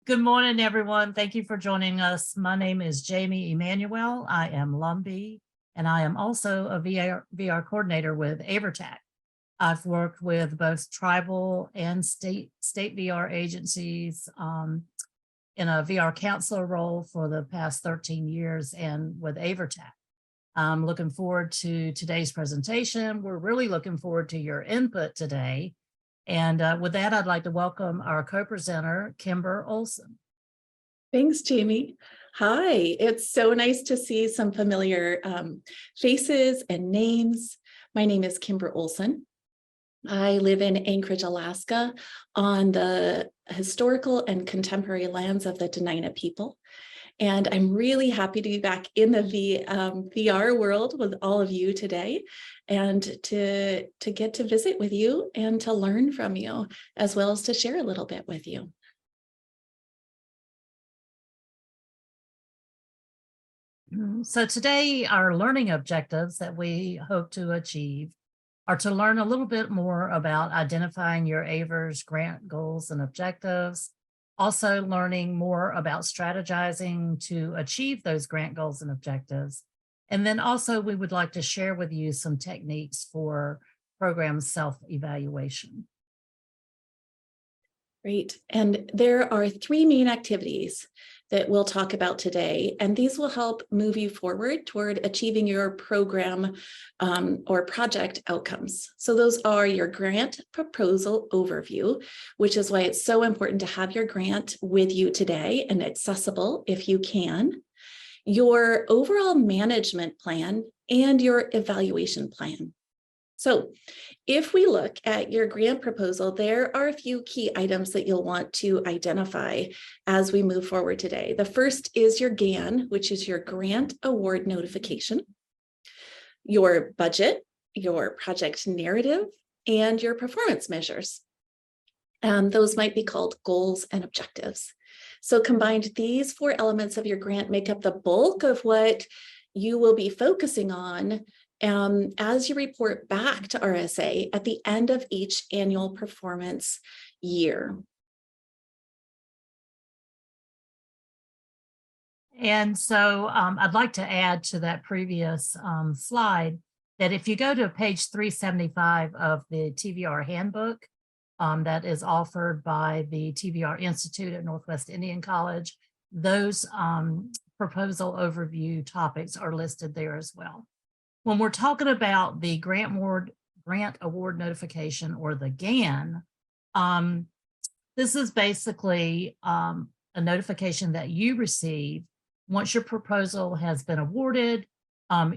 Good morning, everyone. Thank you for joining us. My name is Jamie Emanuel. I am Lumbee, and I am also a VR coordinator with AIVRTTAC. I've worked with both tribal and state VR agencies in a VR counselor role for the past 13 years and with AIVRTTAC. I'm looking forward to today's presentation. We're really looking forward to your input today. And with that, I'd like to welcome our co-presenter, Kimber Olson. Thanks, Jamie. Hi, it's so nice to see some familiar faces and names. My name is Kimber Olson. I live in Anchorage, Alaska, on the historical and contemporary lands of the Dena'ina people. And I'm really happy to be back in the VR world with all of you today and to get to visit with you and to learn from you, as well as to share a little bit with you. So today, our learning objectives that we hope to achieve are to learn a little bit more about identifying your AIVRS grant goals and objectives, also learning more about strategizing to achieve those grant goals and objectives. And then also we would like to share with you some techniques for program self-evaluation. Great. And there are 3 main activities that we'll talk about today, and these will help move you forward toward achieving your program or project outcomes. So those are your grant proposal overview, which is why it's so important to have your grant with you today and accessible if you can, your overall management plan, and your evaluation plan. So if we look at your grant proposal, there are a few key items that you'll want to identify as we move forward today. The first is your GAN, which is your grant award notification, your budget, your project narrative, and your performance measures. Those might be called goals and objectives. So combined, these 4 elements of your grant make up the bulk of what you will be focusing on as you report back to RSA at the end of each annual performance year. And so I'd like to add to that previous slide that if you go to page 375 of the TVR handbook that is offered by the TVR Institute at Northwest Indian College, those proposal overview topics are listed there as well. When we're talking about the grant award notification, or the GAN, this is basically a notification that you receive once your proposal has been awarded.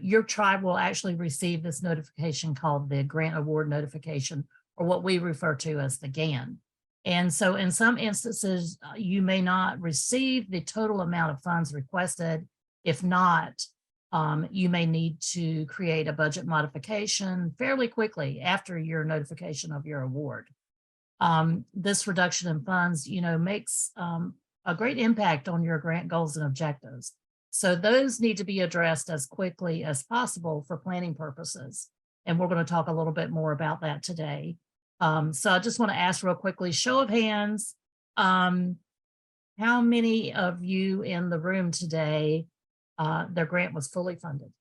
Your tribe will actually receive this notification called the grant award notification, or what we refer to as the GAN. And so in some instances, you may not receive the total amount of funds requested. If not, you may need to create a budget modification fairly quickly after your notification of your award. This reduction in funds, makes a great impact on your grant goals and objectives. So those need to be addressed as quickly as possible for planning purposes. And we're going to talk a little bit more about that today. So I just want to ask real quickly, show of hands, how many of you in the room today their grant was fully funded?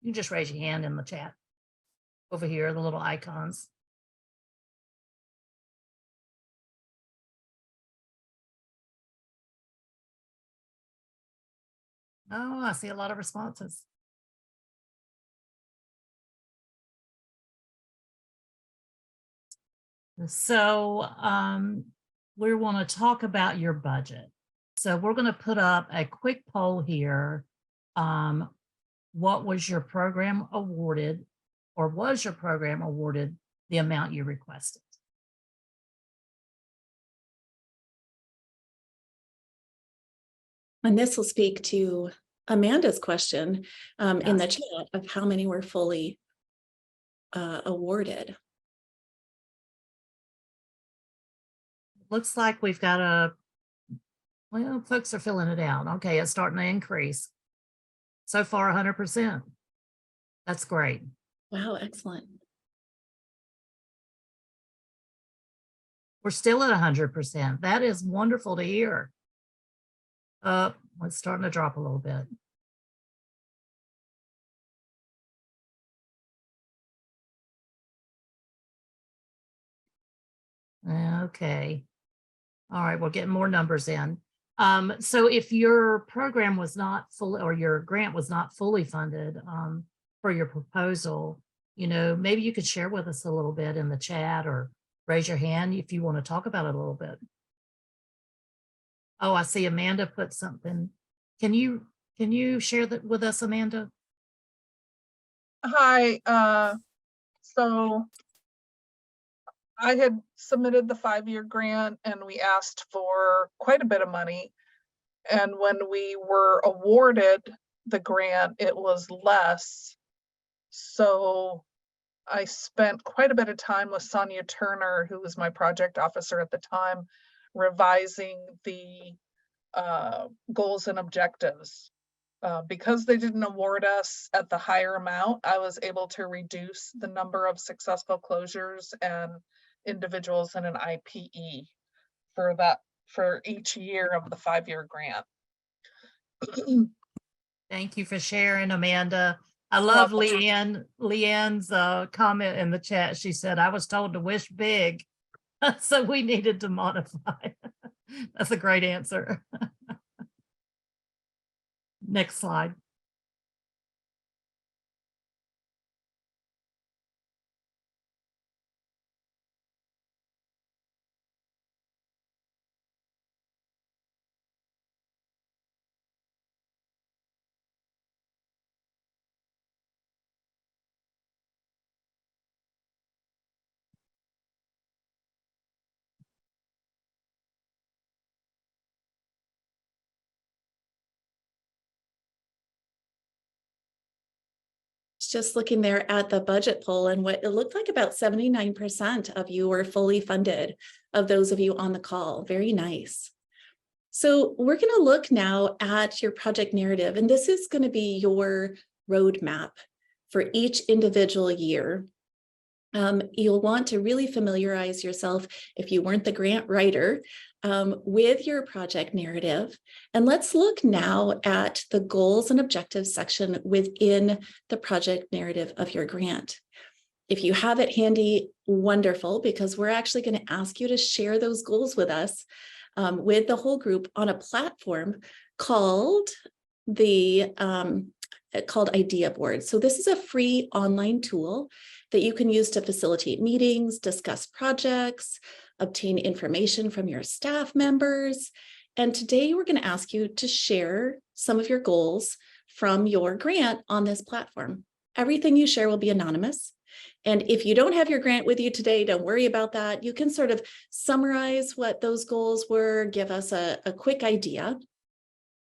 You can just raise your hand in the chat over here, the little icons. Oh, I see a lot of responses. So we want to talk about your budget. So we're going to put up a quick poll here. What was your program awarded, or was your program awarded the amount you requested? And this will speak to Amanda's question in the chat of how many were fully awarded. Looks like we've got well, folks are filling it out. Okay, it's starting to increase. So far, 100%. That's great. Wow, excellent. We're still at 100%. That is wonderful to hear. It's starting to drop a little bit. Okay. All right, we're getting more numbers in. So if your program was not full, or your grant was not fully funded for your proposal, maybe you could share with us a little bit in the chat, or raise your hand if you want to talk about it a little bit. Oh, I see Amanda put something. Can you share that with us, Amanda? Hi, so I had submitted the 5-year grant and we asked for quite a bit of money. And when we were awarded the grant, it was less. So I spent quite a bit of time with Sonia Turner, who was my project officer at the time, revising the goals and objectives. Because they didn't award us at the higher amount, I was able to reduce the number of successful closures and individuals in an IPE for each year of the 5-year grant. Thank you for sharing, Amanda. I love Leanne's comment in the chat. She said, I was told to wish big, so we needed to modify. That's a great answer. Next slide. Just looking there at the budget poll, and what it looked like, about 79% of you were fully funded, of those of you on the call. Very nice. So we're going to look now at your project narrative, and this is going to be your roadmap for each individual year. You'll want to really familiarize yourself, if you weren't the grant writer, with your project narrative. And let's look now at the goals and objectives section within the project narrative of your grant. If you have it handy, wonderful, because we're actually going to ask you to share those goals with us, with the whole group, on a platform called Idea Board. So this is a free online tool that you can use to facilitate meetings, discuss projects, obtain information from your staff members. And today we're going to ask you to share some of your goals from your grant on this platform. Everything you share will be anonymous. And if you don't have your grant with you today, don't worry about that. You can sort of summarize what those goals were, give us a quick idea.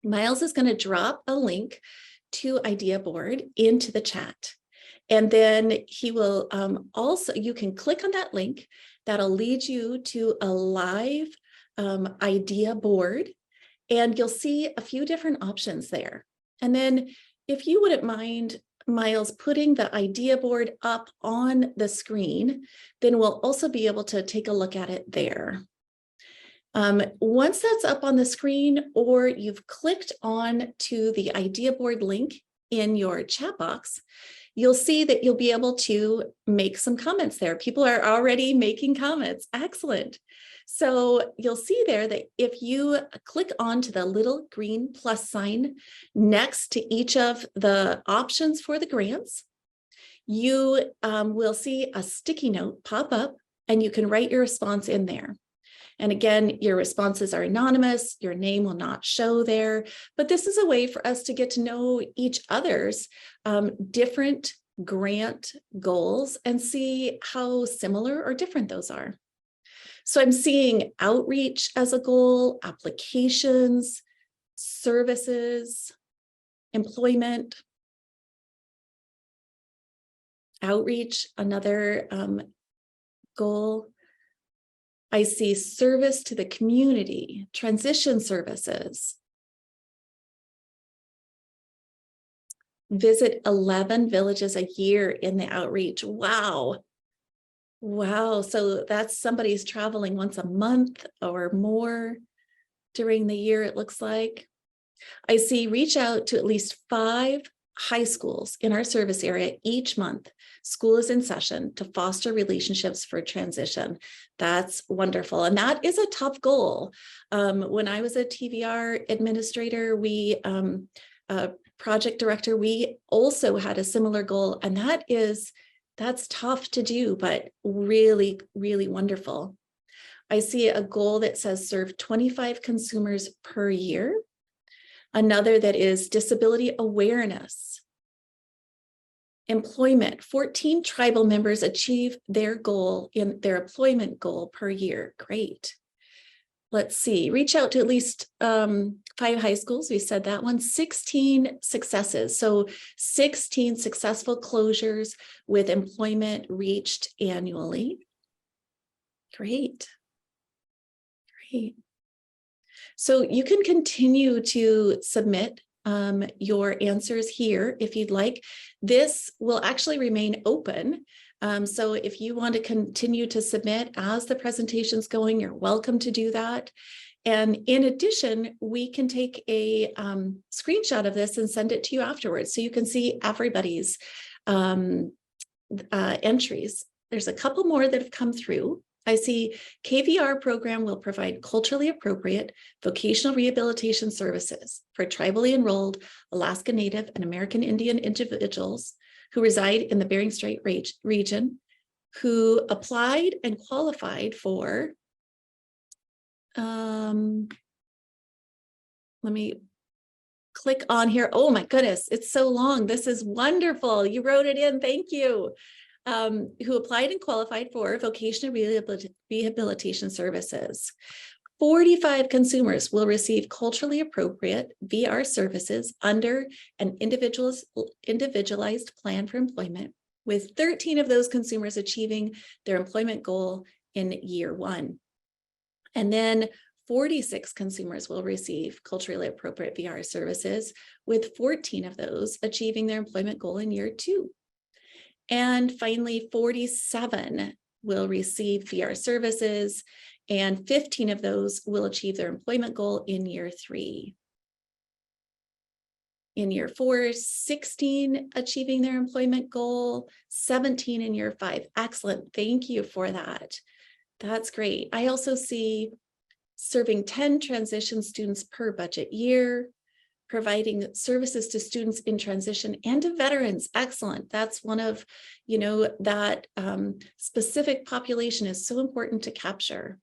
Miles is going to drop a link to Idea Board into the chat. And then he will you can click on that link. That'll lead you to a live idea board, and you'll see a few different options there. And then if you wouldn't mind, Miles, putting the idea board up on the screen, then we'll also be able to take a look at it there. Once that's up on the screen, or you've clicked on to the idea board link in your chat box, you'll see that you'll be able to make some comments there. People are already making comments. Excellent. So you'll see there that if you click onto the little green plus sign next to each of the options for the grants, you will see a sticky note pop up, and you can write your response in there. And again, your responses are anonymous. Your name will not show there, but this is a way for us to get to know each other's different grant goals and see how similar or different those are. So I'm seeing outreach as a goal, applications, services, employment, outreach, another goal. I see service to the community, transition services. Visit 11 villages a year in the outreach. Wow. Wow. So that's somebody's traveling once a month or more during the year, it looks like. I see reach out to at least 5 high schools in our service area each month. School is in session to foster relationships for transition. That's wonderful. And that is a tough goal. When I was a TVR administrator, project director, we also had a similar goal. And that's tough to do, but really, really wonderful. I see a goal that says serve 25 consumers per year. Another that is disability awareness. Employment, 14 tribal members achieve their goal in their employment goal per year. Great. Let's see, reach out to at least 5 high schools. We said that one, 16 successes. So 16 successful closures with employment reached annually. Great. Great. So you can continue to submit your answers here if you'd like. This will actually remain open. So if you want to continue to submit as the presentation's going, you're welcome to do that. And in addition, we can take a screenshot of this and send it to you afterwards so you can see everybody's entries. There's a couple more that have come through. I see KVR program will provide culturally appropriate vocational rehabilitation services for tribally enrolled Alaska Native and American Indian individuals who reside in the Bering Strait region, who applied and qualified for, let me click on here. Oh my goodness, it's so long. This is wonderful. You wrote it in, thank you. Who applied and qualified for vocational rehabilitation services. 45 consumers will receive culturally appropriate VR services under an individualized plan for employment, with 13 of those consumers achieving their employment goal in year 1. And then 46 consumers will receive culturally appropriate VR services, with 14 of those achieving their employment goal in year 2. And finally, 47 will receive VR services, and 15 of those will achieve their employment goal in year 3. In year 4, 16 achieving their employment goal, 17 in year 5. Excellent. Thank you for that. That's great. I also see serving 10 transition students per budget year, providing services to students in transition and to veterans. Excellent. That's one of, that specific population is so important to capture.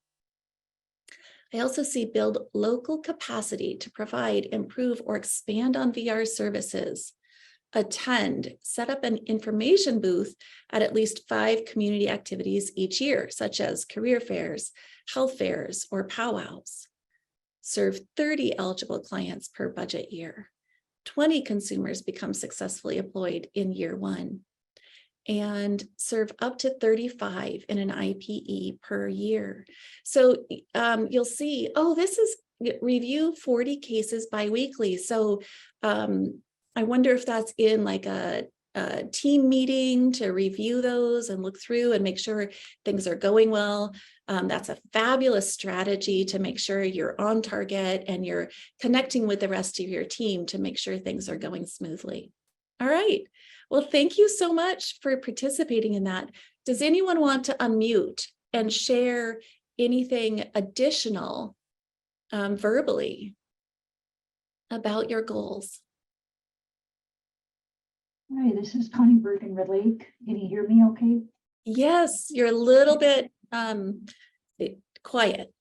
I also see build local capacity to provide, improve, or expand on VR services. Attend, set up an information booth at least 5 community activities each year, such as career fairs, health fairs, or powwows. Serve 30 eligible clients per budget year. 20 consumers become successfully employed in year 1. And serve up to 35 in an IPE per year. So you'll see, this is review 40 cases biweekly. So I wonder if that's in like a team meeting to review those and look through and make sure things are going well. That's a fabulous strategy to make sure you're on target and you're connecting with the rest of your team to make sure things are going smoothly. All right. Well, thank you so much for participating in that. Does anyone want to unmute and share anything additional verbally about your goals? Hi, this is Connie Berg in Red Lake. Can you hear me okay? Yes, you're a little bit quiet.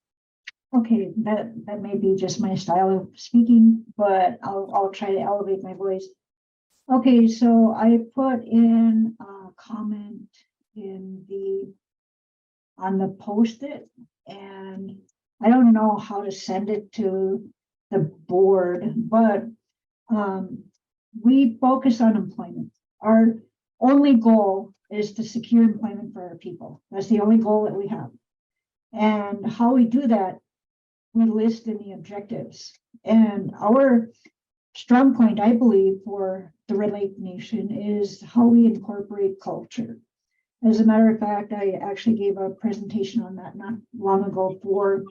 Okay, that may be just my style of speaking, but I'll try to elevate my voice. Okay, so I put in a comment on the post-it, and I don't know how to send it to the board, but we focus on employment. Our only goal is to secure employment for our people. That's the only goal that we have. And how we do that, we list in the objectives. And our strong point, I believe, for the Red Lake Nation is how we incorporate culture. As a matter of fact, I actually gave a presentation on that not long ago for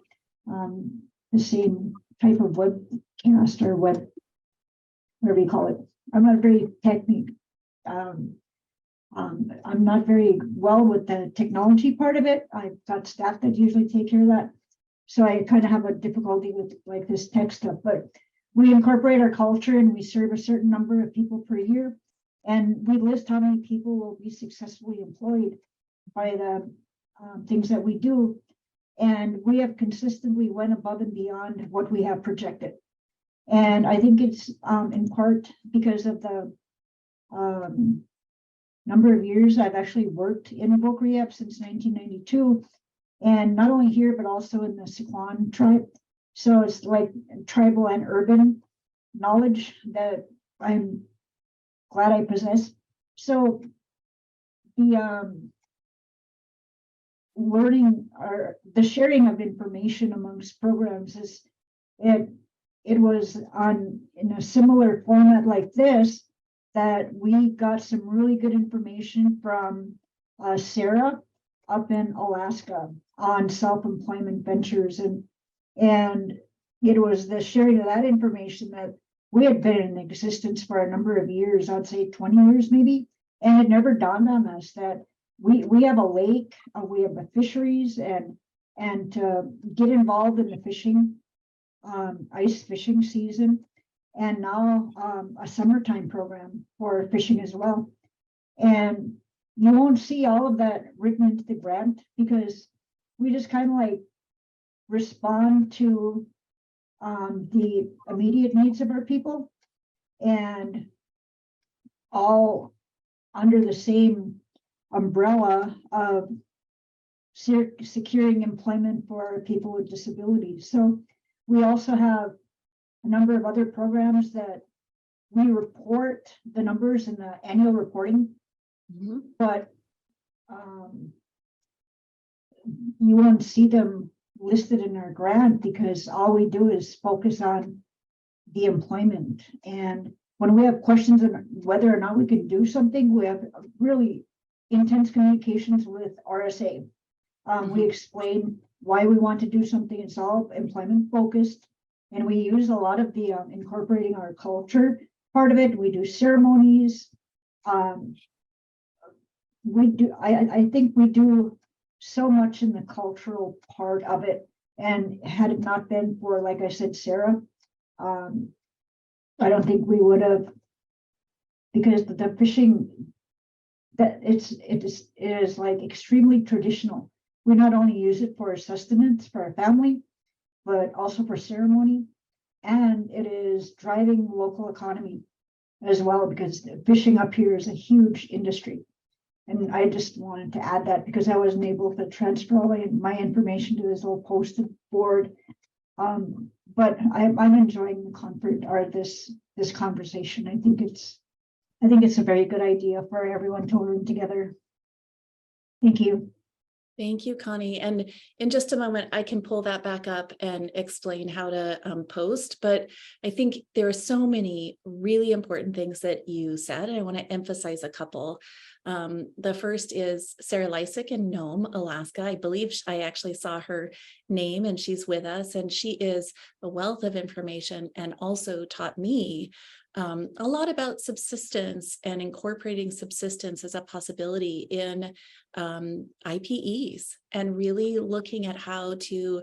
the same type of webcast or web, whatever you call it. I'm not very I'm not very well with the technology part of it. I've got staff that usually take care of that. So I kind of have a difficulty with like this tech stuff, but we incorporate our culture and we serve a certain number of people per year. And we list how many people will be successfully employed by the things that we do. And we have consistently went above and beyond what we have projected. And I think it's in part because of the number of years I've actually worked in voc rehab since 1992. And not only here, but also in the Sequan tribe. So it's like tribal and urban knowledge that I'm glad I possess. So the learning or the sharing of information amongst programs is it was in a similar format like this that we got some really good information from Sarah up in Alaska on self-employment ventures, and it was the sharing of that information that we had been in existence for a number of years, I'd say 20 years maybe, and it never dawned on us that we have a lake, we have a fisheries, and to get involved in the fishing, ice fishing season, and now a summertime program for fishing as well. And you won't see all of that written into the grant because we just kind of like respond to the immediate needs of our people, and all under the same umbrella of securing employment for people with disabilities. So we also have a number of other programs that we report the numbers in the annual reporting, but you won't see them listed in our grant because all we do is focus on the employment. And when we have questions on whether or not we can do something, we have really intense communications with RSA. We explain why we want to do something. It's all employment focused. And we use a lot of the incorporating our culture part of it. We do ceremonies. We do, I think we do so much in the cultural part of it. And had it not been for, like I said, Sarah, I don't think we would have, because the fishing, that it is like extremely traditional. We not only use it for sustenance for our family, but also for ceremony, and it is driving local economy as well, because fishing up here is a huge industry. And I just wanted to add that because I wasn't able to transfer all my information to this little posted board. But I'm enjoying the conference or this conversation. I think it's a very good idea for everyone to learn together. Thank you. Thank you, Connie. And in just a moment, I can pull that back up and explain how to post. But I think there are so many really important things that you said, and I want to emphasize a couple. The first is Sarah Lysick in Nome, Alaska. I believe I actually saw her name and she's with us, and she is a wealth of information and also taught me a lot about subsistence and incorporating subsistence as a possibility in IPEs, and really looking at how to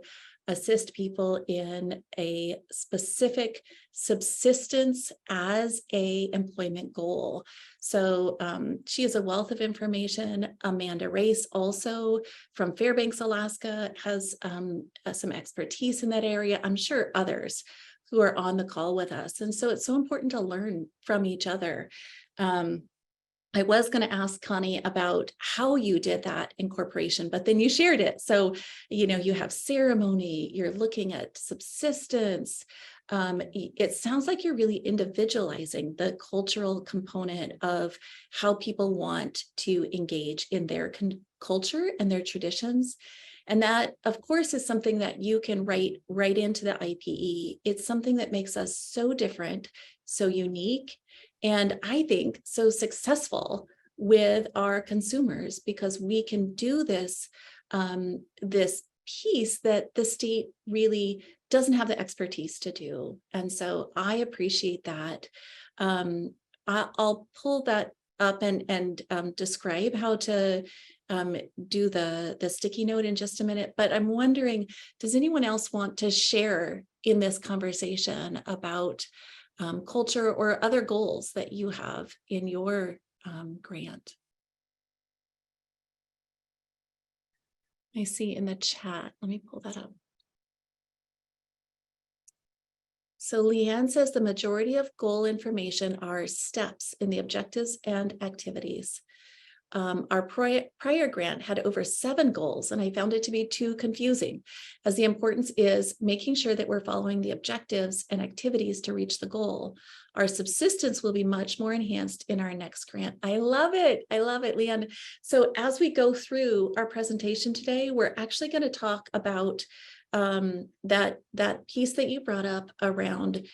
assist people in a specific subsistence as a employment goal. So she is a wealth of information. Amanda Race, also from Fairbanks, Alaska, has some expertise in that area. I'm sure others who are on the call with us. And so it's so important to learn from each other. I was going to ask Connie about how you did that incorporation, but then you shared it. So, you know, you have ceremony, you're looking at subsistence. It sounds like you're really individualizing the cultural component of how people want to engage in their culture and their traditions. And that, of course, is something that you can write right into the IPE. It's something that makes us so different, so unique, and I think so successful with our consumers, because we can do this, this piece that the state really doesn't have the expertise to do. And so I appreciate that. I'll pull that up and describe how to do the sticky note in just a minute, but I'm wondering, does anyone else want to share in this conversation about culture or other goals that you have in your grant? I see in the chat, let me pull that up. So Leanne says the majority of goal information are steps in the objectives and activities. Our prior grant had over 7 goals, and I found it to be too confusing, as the importance is making sure that we're following the objectives and activities to reach the goal. Our subsistence will be much more enhanced in our next grant. I love it, Leanne. So as we go through our presentation today, we're actually going to talk about that piece that you brought up around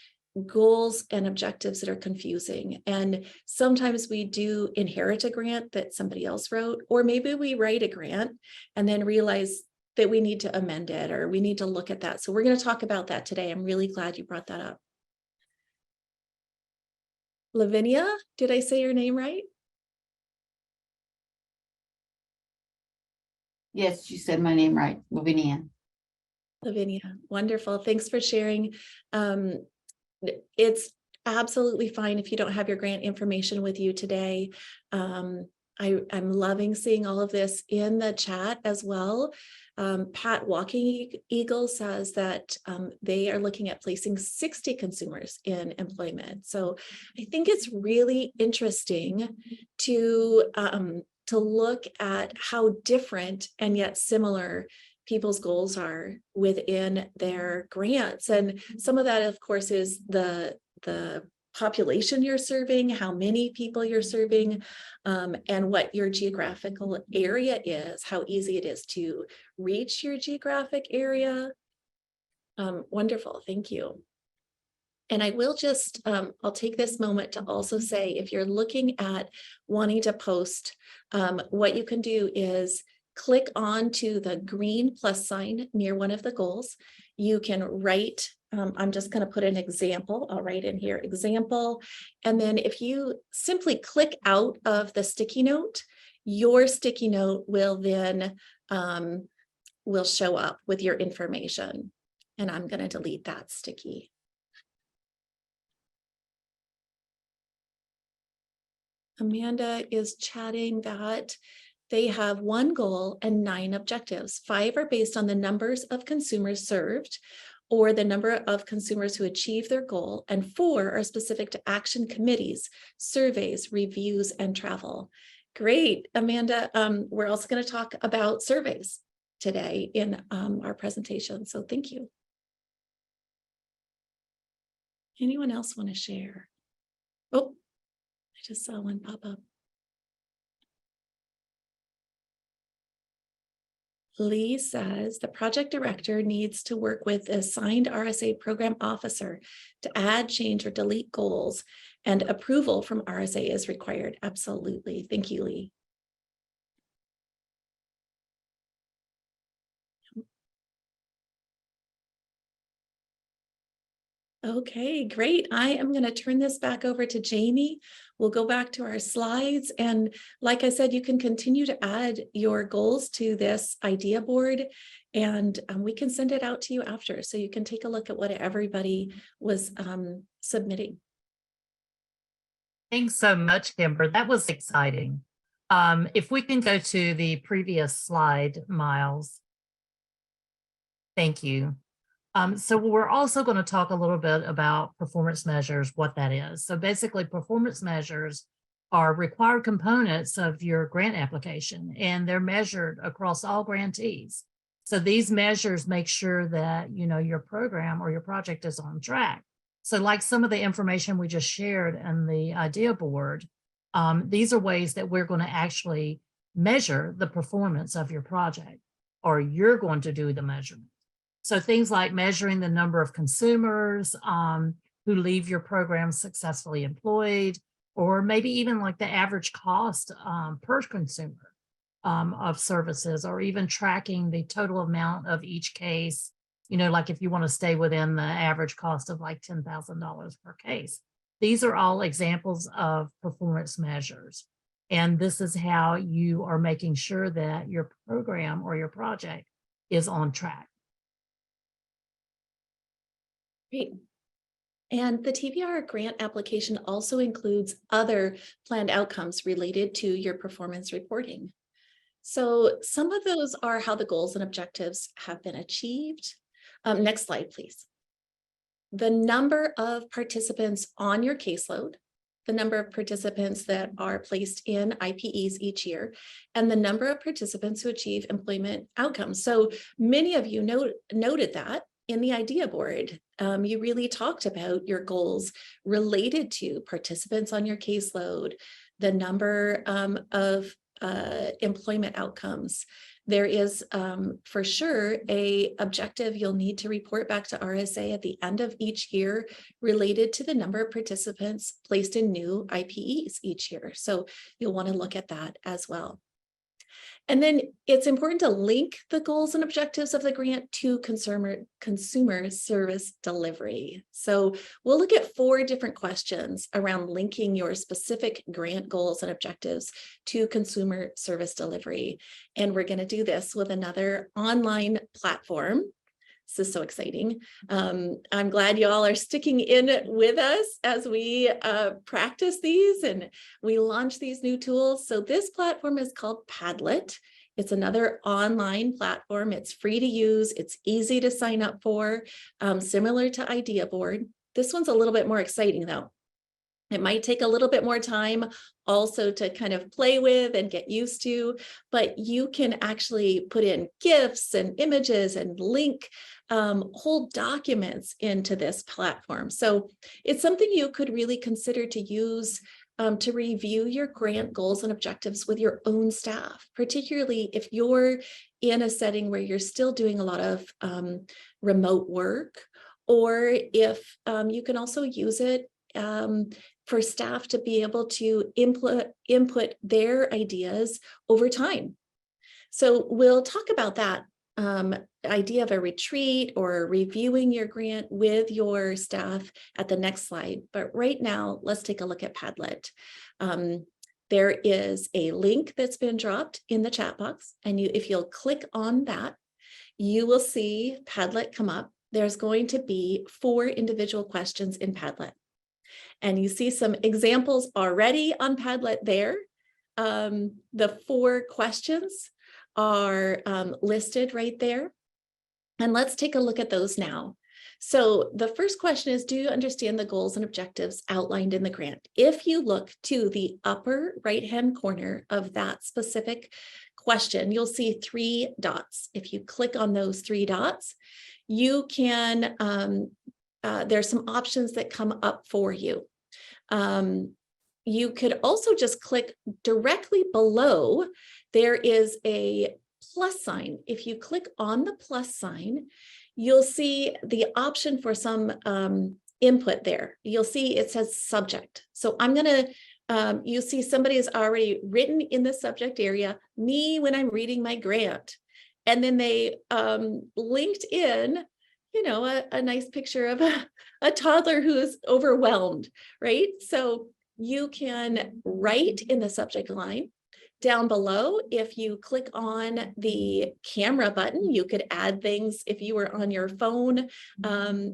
goals and objectives that are confusing. And sometimes we do inherit a grant that somebody else wrote, or maybe we write a grant and then realize that we need to amend it, or we need to look at that. So we're going to talk about that today. I'm really glad you brought that up. Lavinia, did I say your name right? Yes, you said my name right, Lavinia. Lavinia, wonderful. Thanks for sharing. It's absolutely fine if you don't have your grant information with you today. I'm loving seeing all of this in the chat as well. Pat Walking Eagle says that they are looking at placing 60 consumers in employment. So I think it's really interesting to look at how different and yet similar people's goals are within their grants. And some of that, of course, is the population you're serving, how many people you're serving, and what your geographical area is, how easy it is to reach your geographic area. Wonderful, thank you. And I will just, I'll take this moment to also say, if you're looking at wanting to post, what you can do is click on to the green plus sign near one of the goals. You can write, I'm just going to put an example. I'll write in here, example. And then if you simply click out of the sticky note, your sticky note will then will show up with your information. And I'm going to delete that sticky. Amanda is chatting that they have 1 goal and 9 objectives. 5 are based on the numbers of consumers served or the number of consumers who achieve their goal, and 4 are specific to action committees, surveys, reviews, and travel. Great, Amanda. We're also going to talk about surveys today in our presentation, so thank you. Anyone else want to share? Oh, I just saw one pop up. Lee says the project director needs to work with the assigned RSA program officer to add, change, or delete goals, and approval from RSA is required. Absolutely. Thank you, Lee. Okay, great. I am going to turn this back over to Jamie. We'll go back to our slides. And like I said, you can continue to add your goals to this idea board, and we can send it out to you after, so you can take a look at what everybody was submitting. Thanks so much, Kimber. That was exciting. If we can go to the previous slide, Miles. Thank you. So we're also going to talk a little bit about performance measures, what that is. So basically, performance measures are required components of your grant application, and they're measured across all grantees. So these measures make sure that, you know, your program or your project is on track. So like some of the information we just shared in the idea board, these are ways that we're going to actually measure the performance of your project, or you're going to do the measurement. So things like measuring the number of consumers who leave your program successfully employed, or maybe even like the average cost per consumer of services, or even tracking the total amount of each case, you know, like if you want to stay within the average cost of like $10,000 per case. These are all examples of performance measures. And this is how you are making sure that your program or your project is on track. Great. And the TVR grant application also includes other planned outcomes related to your performance reporting. So some of those are how the goals and objectives have been achieved. Next slide, please. The number of participants on your caseload, the number of participants that are placed in IPEs each year, and the number of participants who achieve employment outcomes. So many of you noted that in the idea board. You really talked about your goals related to participants on your caseload, the number of employment outcomes. There is for sure a objective you'll need to report back to RSA at the end of each year related to the number of participants placed in new IPEs each year. So you'll want to look at that as well. And then it's important to link the goals and objectives of the grant to consumer service delivery. So we'll look at 4 different questions around linking your specific grant goals and objectives to consumer service delivery. And we're going to do this with another online platform. This is so exciting. I'm glad you all are sticking in with us as we practice these and we launch these new tools. So this platform is called Padlet. It's another online platform. It's free to use. It's easy to sign up for, similar to Idea Board. This one's a little bit more exciting though. It might take a little bit more time also to kind of play with and get used to, but you can actually put in GIFs and images and link whole documents into this platform. So it's something you could really consider to use to review your grant goals and objectives with your own staff, particularly if you're in a setting where you're still doing a lot of remote work, or if you can also use it for staff to be able to input their ideas over time. So we'll talk about that idea of a retreat or reviewing your grant with your staff at the next slide. But right now, let's take a look at Padlet. There is a link that's been dropped in the chat box, and if you'll click on that, you will see Padlet come up. There's going to be 4 individual questions in Padlet. And you see some examples already on Padlet there. The 4 questions are listed right there. And let's take a look at those now. So the first question is, do you understand the goals and objectives outlined in the grant? If you look to the upper right-hand corner of that specific question, you'll see 3 dots. If you click on those 3 dots, you can, there's some options that come up for you. You could also just click directly below. There is a plus sign. If you click on the plus sign, you'll see the option for some input there. You'll see it says subject. So I'm going to, you see somebody has already written in the subject area, me when I'm reading my grant. And then they linked in, you know, a nice picture of a toddler who is overwhelmed, right? So you can write in the subject line. Down below, if you click on the camera button, you could add things. If you were on your phone,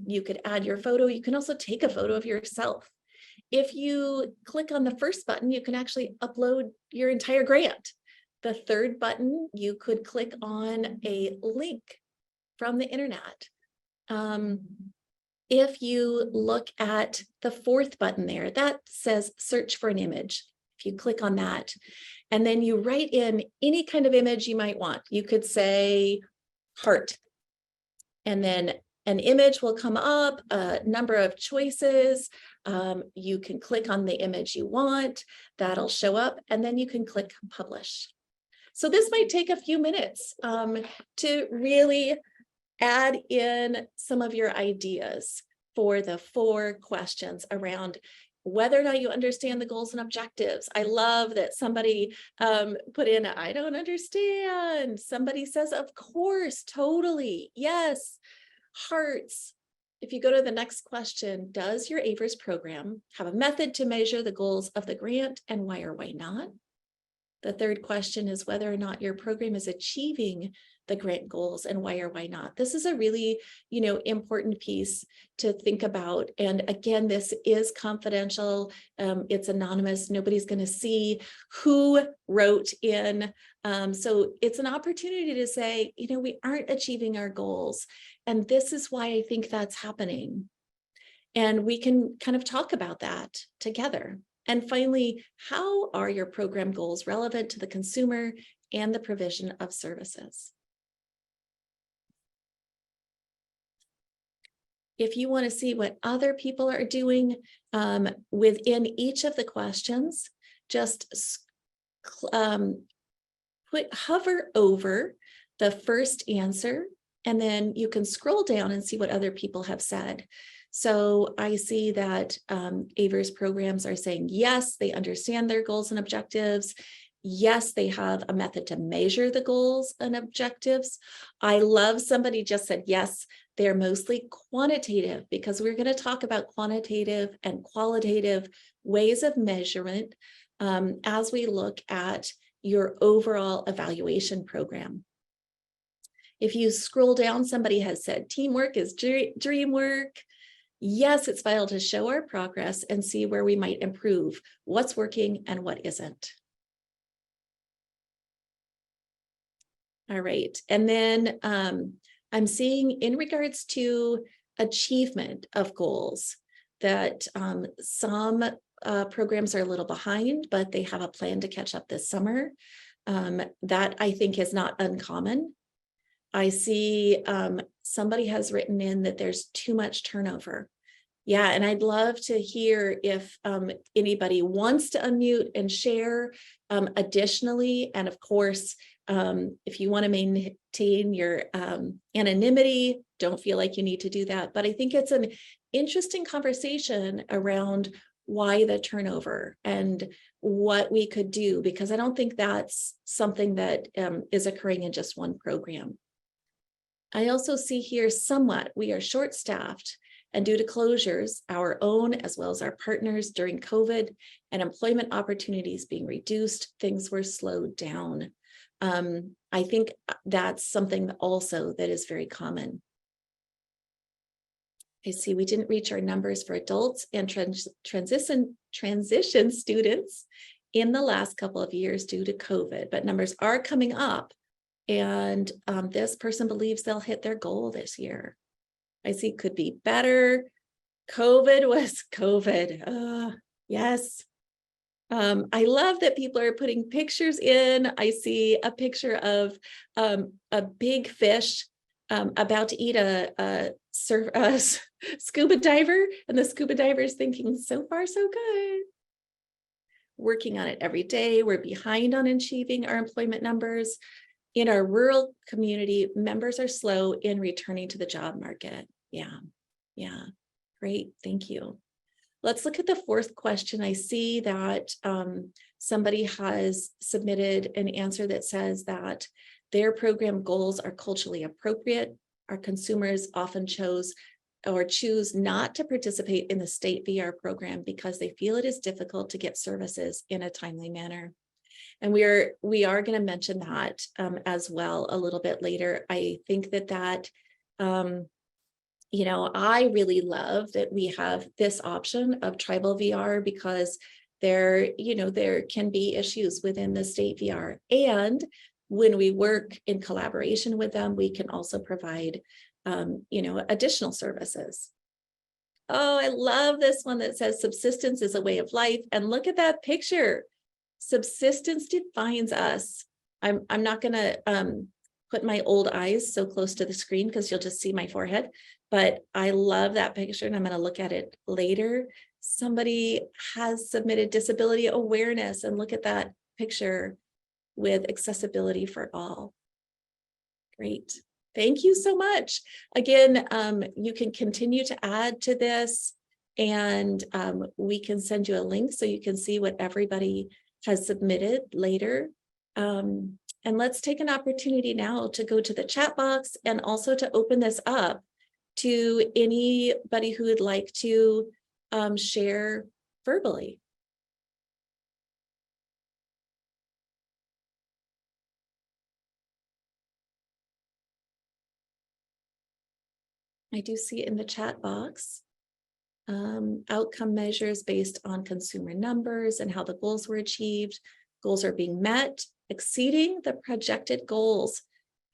you could add your photo. You can also take a photo of yourself. If you click on the first button, you can actually upload your entire grant. The third button, you could click on a link from the internet. If you look at the 4th button there, that says search for an image. If you click on that, and then you write in any kind of image you might want. You could say heart, and then an image will come up, a number of choices. You can click on the image you want, that'll show up, and then you can click publish. So this might take a few minutes to really add in some of your ideas for the 4 questions around whether or not you understand the goals and objectives. I love that somebody put in, I don't understand. Somebody says, of course, totally, yes, hearts. If you go to the next question, does your AIVRS program have a method to measure the goals of the grant, and why or why not? The third question is whether or not your program is achieving the grant goals, and why or why not. This is a really, important piece to think about. And again, this is confidential. It's anonymous. Nobody's going to see who wrote in. So it's an opportunity to say, we aren't achieving our goals. And this is why I think that's happening. And we can kind of talk about that together. And finally, how are your program goals relevant to the consumer and the provision of services? If you want to see what other people are doing within each of the questions, just hover over the first answer, and then you can scroll down and see what other people have said. So I see that AIVRS programs are saying, yes, they understand their goals and objectives. Yes, they have a method to measure the goals and objectives. I love somebody just said, yes, they're mostly quantitative, because we're going to talk about quantitative and qualitative ways of measurement as we look at your overall evaluation program. If you scroll down, somebody has said teamwork is dream work. Yes, it's vital to show our progress and see where we might improve, what's working and what isn't. All right, and then I'm seeing in regards to achievement of goals that some programs are a little behind, but they have a plan to catch up this summer. That I think is not uncommon. I see somebody has written in that there's too much turnover. Yeah, and I'd love to hear if anybody wants to unmute and share additionally. And of course, if you want to maintain your anonymity, don't feel like you need to do that. But I think it's an interesting conversation around why the turnover and what we could do, because I don't think that's something that is occurring in just one program. I also see here somewhat we are short-staffed, and due to closures, our own as well as our partners during COVID and employment opportunities being reduced, things were slowed down. I think that's something also that is very common. I see we didn't reach our numbers for adults and transition students in the last couple of years due to COVID, but numbers are coming up, and this person believes they'll hit their goal this year. I see could be better. COVID was COVID. Yes. I love that people are putting pictures in. I see a picture of a big fish about to eat a scuba diver, and the scuba diver is thinking, so far, so good. Working on it every day. We're behind on achieving our employment numbers. In our rural community, members are slow in returning to the job market. Yeah, great, thank you. Let's look at the fourth question. I see that somebody has submitted an answer that says that their program goals are culturally appropriate. Our consumers often choose not to participate in the state VR program because they feel it is difficult to get services in a timely manner. And we are going to mention that as well a little bit later. I think that I really love that we have this option of tribal VR, because there can be issues within the state VR. And when we work in collaboration with them, we can also provide, additional services. Oh, I love this one that says subsistence is a way of life. And look at that picture. Subsistence defines us. I'm not going to put my old eyes so close to the screen because you'll just see my forehead. But I love that picture, and I'm going to look at it later. Somebody has submitted disability awareness, and look at that picture with accessibility for all. Great. Thank you so much. Again, you can continue to add to this. And we can send you a link so you can see what everybody has submitted later. And let's take an opportunity now to go to the chat box and also to open this up to anybody who would like to share verbally. I do see in the chat box outcome measures based on consumer numbers and how the goals were achieved. Goals are being met, exceeding the projected goals.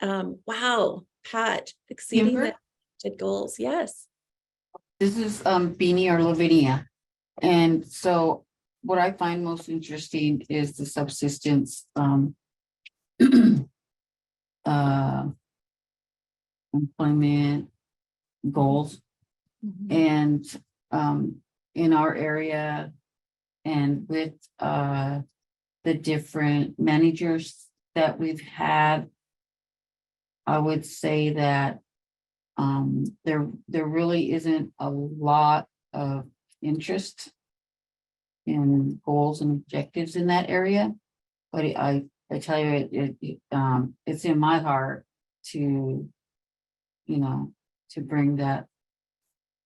Wow, Pat, exceeding Kimber? the projected goals. Yes. This is Beanie or Lavinia. And so what I find most interesting is the subsistence employment goals. And in our area and with the different managers that we've had, I would say that there really isn't a lot of interest in goals and objectives in that area. But I tell you, it's in my heart to, to bring that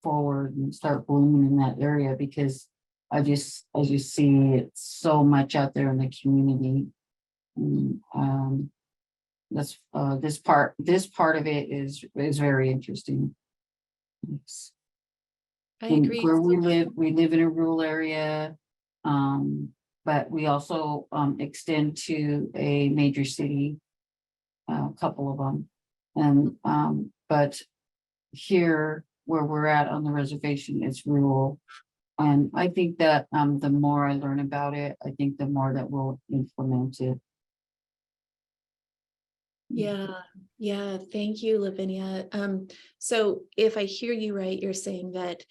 forward and start blooming in that area, because I just see it so much out there in the community. And, that's this part of it is very interesting. I agree. Where we live in a rural area, but we also extend to a major city, a couple of them, and but here where we're at on the reservation, it's rural. And I think that the more I learn about it, I think the more that we'll implement it. Yeah, thank you, Lavinia. So if I hear you right, you're saying that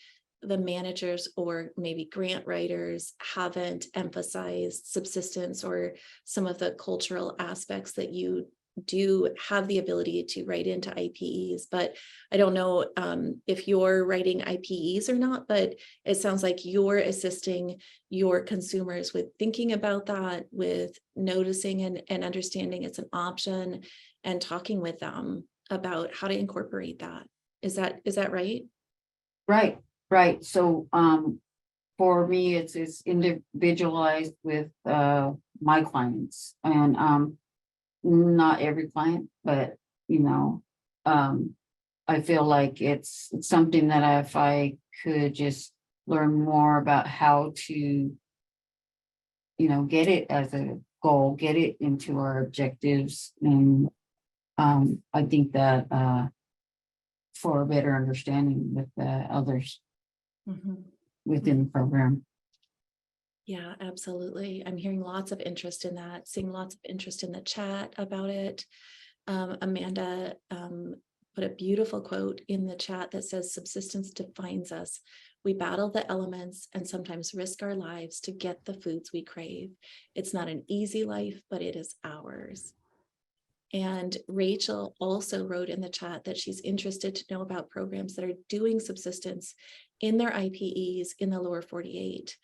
the managers or maybe grant writers haven't emphasized subsistence or some of the cultural aspects that you do have the ability to write into IPEs, but I don't know if you're writing IPEs or not, but it sounds like you're assisting your consumers with thinking about that, with noticing and understanding it's an option, and talking with them about how to incorporate that. Is that right? Right. So for me, it's individualized with my clients, and not every client, but I feel like it's something that if I could just learn more about how to get it as a goal, get it into our objectives, and I think that for a better understanding with others within the program. Yeah, absolutely. I'm hearing lots of interest in that, seeing lots of interest in the chat about it. Amanda put a beautiful quote in the chat that says, subsistence defines us. We battle the elements and sometimes risk our lives to get the foods we crave. It's not an easy life, but it is ours. And Rachel also wrote in the chat that she's interested to know about programs that are doing subsistence in their IPEs in the lower 48.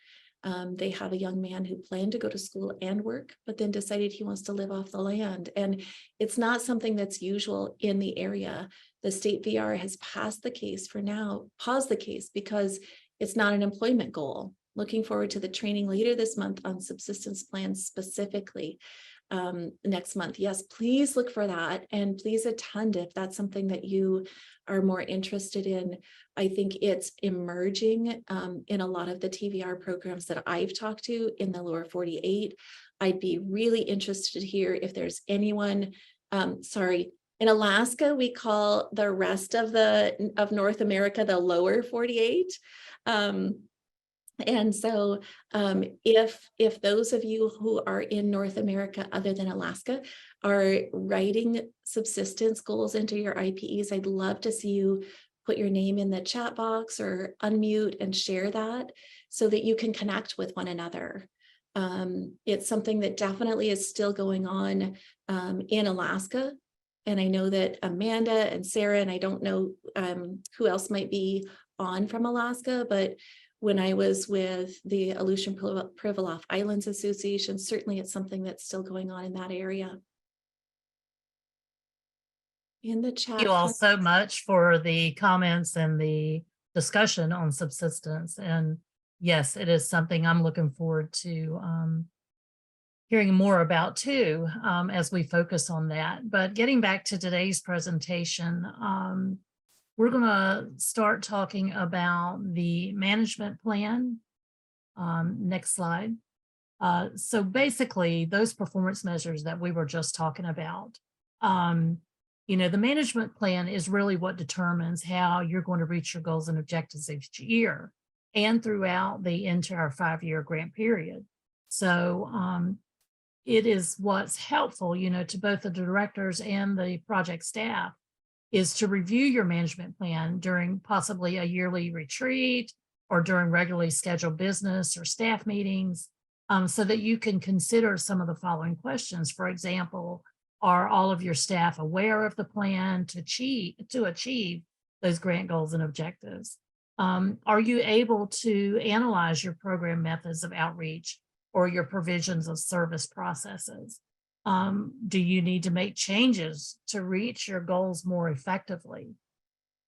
They have a young man who planned to go to school and work, but then decided he wants to live off the land. And it's not something that's usual in the area. The state VR has paused the case because it's not an employment goal. Looking forward to the training later this month on subsistence plans specifically. Next month. Yes, please look for that and please attend if that's something that you are more interested in. I think it's emerging in a lot of the TVR programs that I've talked to in the lower 48. I'd be really interested to hear if there's anyone, in Alaska, we call the rest of North America the lower 48. And so if those of you who are in North America other than Alaska are writing subsistence goals into your IPEs, I'd love to see you put your name in the chat box or unmute and share that so that you can connect with one another. It's something that definitely is still going on in Alaska. And I know that Amanda and Sarah, and I don't know who else might be on from Alaska, but when I was with the Aleutian Pribilof Islands Association. Certainly it's something that's still going on in that area. In the chat. Thank you all so much for the comments and the discussion on subsistence. And yes, it is something I'm looking forward to hearing more about too, as we focus on that. But getting back to today's presentation, we're going to start talking about the management plan. Next slide. So basically, those performance measures that we were just talking about, you know, the management plan is really what determines how you're going to reach your goals and objectives each year and throughout the entire 5-year grant period. So it is what's helpful, you know, to both the directors and the project staff is to review your management plan during possibly a yearly retreat or during regularly scheduled business or staff meetings, so that you can consider some of the following questions. For example, are all of your staff aware of the plan to achieve those grant goals and objectives? Are you able to analyze your program methods of outreach or your provisions of service processes? Do you need to make changes to reach your goals more effectively?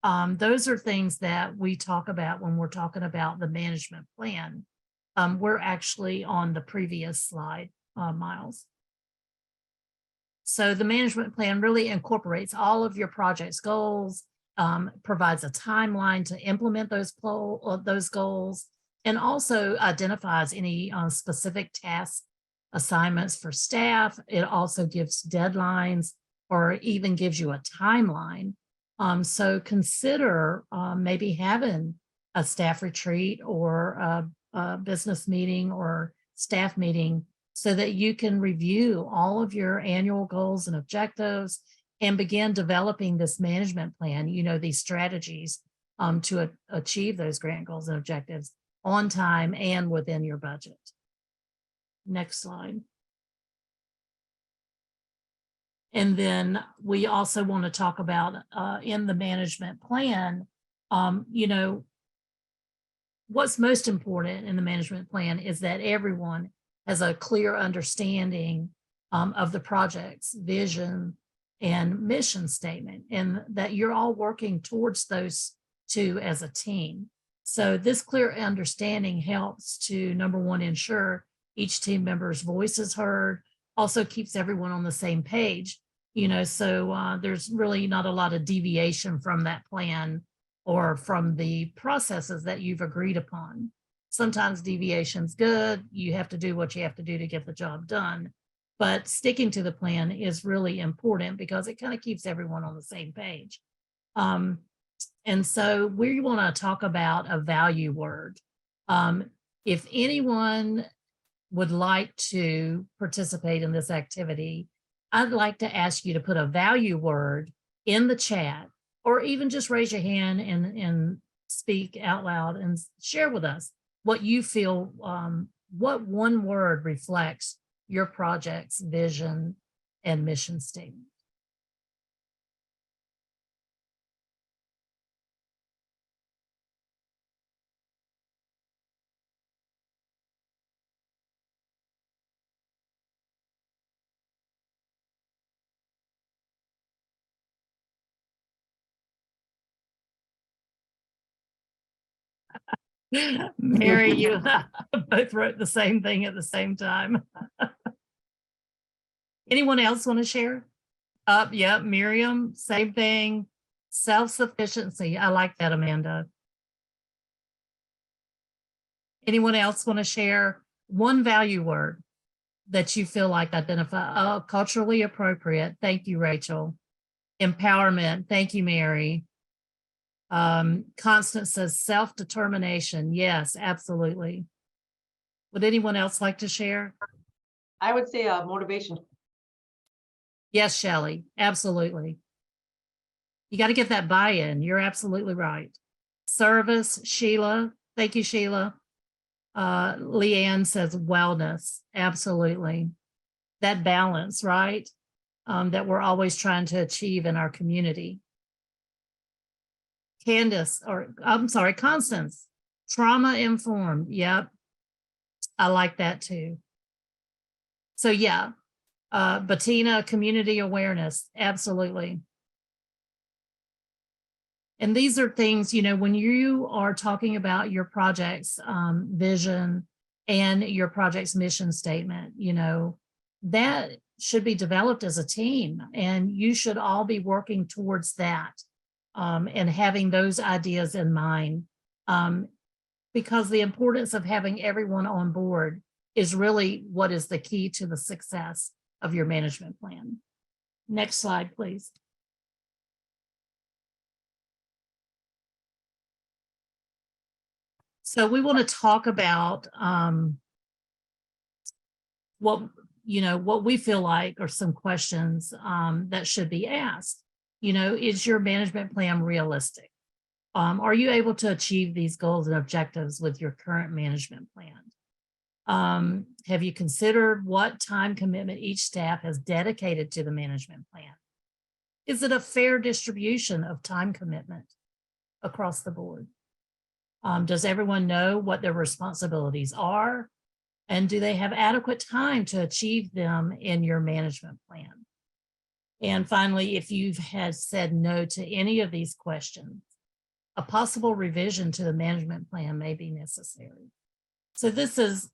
Those are things that we talk about when we're talking about the management plan. We're actually on the previous slide, Miles. So the management plan really incorporates all of your project's goals, provides a timeline to implement those goals, and also identifies any specific tasks, assignments for staff. It also gives deadlines or even gives you a timeline. So consider maybe having a staff retreat or a business meeting or staff meeting so that you can review all of your annual goals and objectives and begin developing this management plan, you know, these strategies to achieve those grant goals and objectives on time and within your budget. Next slide. And then we also want to talk about in the management plan, you know, what's most important in the management plan is that everyone has a clear understanding of the project's vision and mission statement, and that you're all working towards those two as a team. So this clear understanding helps to, number one, ensure each team member's voice is heard, also keeps everyone on the same page, you know, so there's really not a lot of deviation from that plan or from the processes that you've agreed upon. Sometimes deviation's good. You have to do what you have to do to get the job done. But sticking to the plan is really important because it kind of keeps everyone on the same page. And so we want to talk about a value word. If anyone would like to participate in this activity, I'd like to ask you to put a value word in the chat, or even just raise your hand and speak out loud and share with us what you feel, what one word reflects your project's vision and mission statement. Mary, you both wrote the same thing at the same time. Anyone else want to share? Yep, Miriam, same thing. Self-sufficiency. I like that, Amanda. Anyone else want to share one value word that you feel like identify? Oh, culturally appropriate. Thank you, Rachel. Empowerment. Thank you, Mary. Constance says self-determination. Yes, absolutely. Would anyone else like to share? I would say motivation. Yes, Shelley, absolutely. You got to get that buy-in. You're absolutely right. Service, Sheila. Thank you, Sheila. Leanne says wellness. Absolutely. That balance, right? That we're always trying to achieve in our community. Candace, or I'm sorry, Constance Trauma informed. Yep. I like that too. So yeah, Bettina, community awareness. Absolutely. And these are things, you know, when you are talking about your project's vision and your project's mission statement, you know, that should be developed as a team, and you should all be working towards that and having those ideas in mind, because the importance of having everyone on board is really what is the key to the success of your management plan. Next slide, please. So we want to talk about what we feel like are some questions that should be asked. You know, is your management plan realistic? Are you able to achieve these goals and objectives with your current management plan? Have you considered what time commitment each staff has dedicated to the management plan? Is it a fair distribution of time commitment across the board? Does everyone know what their responsibilities are? And do they have adequate time to achieve them in your management plan? And finally, if you've had said no to any of these questions, a possible revision to the management plan may be necessary. So this is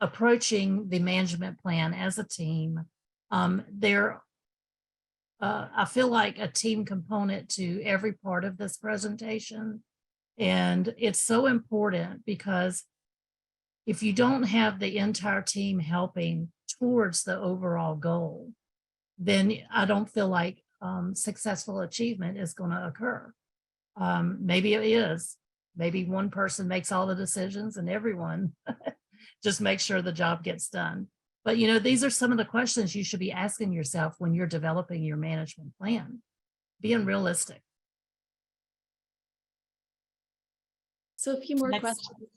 approaching the management plan as a team. I feel like a team component to every part of this presentation. And it's so important because if you don't have the entire team helping towards the overall goal, then I don't feel like successful achievement is going to occur. Maybe it is. Maybe one person makes all the decisions and everyone just makes sure the job gets done. But, you know, these are some of the questions you should be asking yourself when you're developing your management plan, being realistic. So a few more Next questions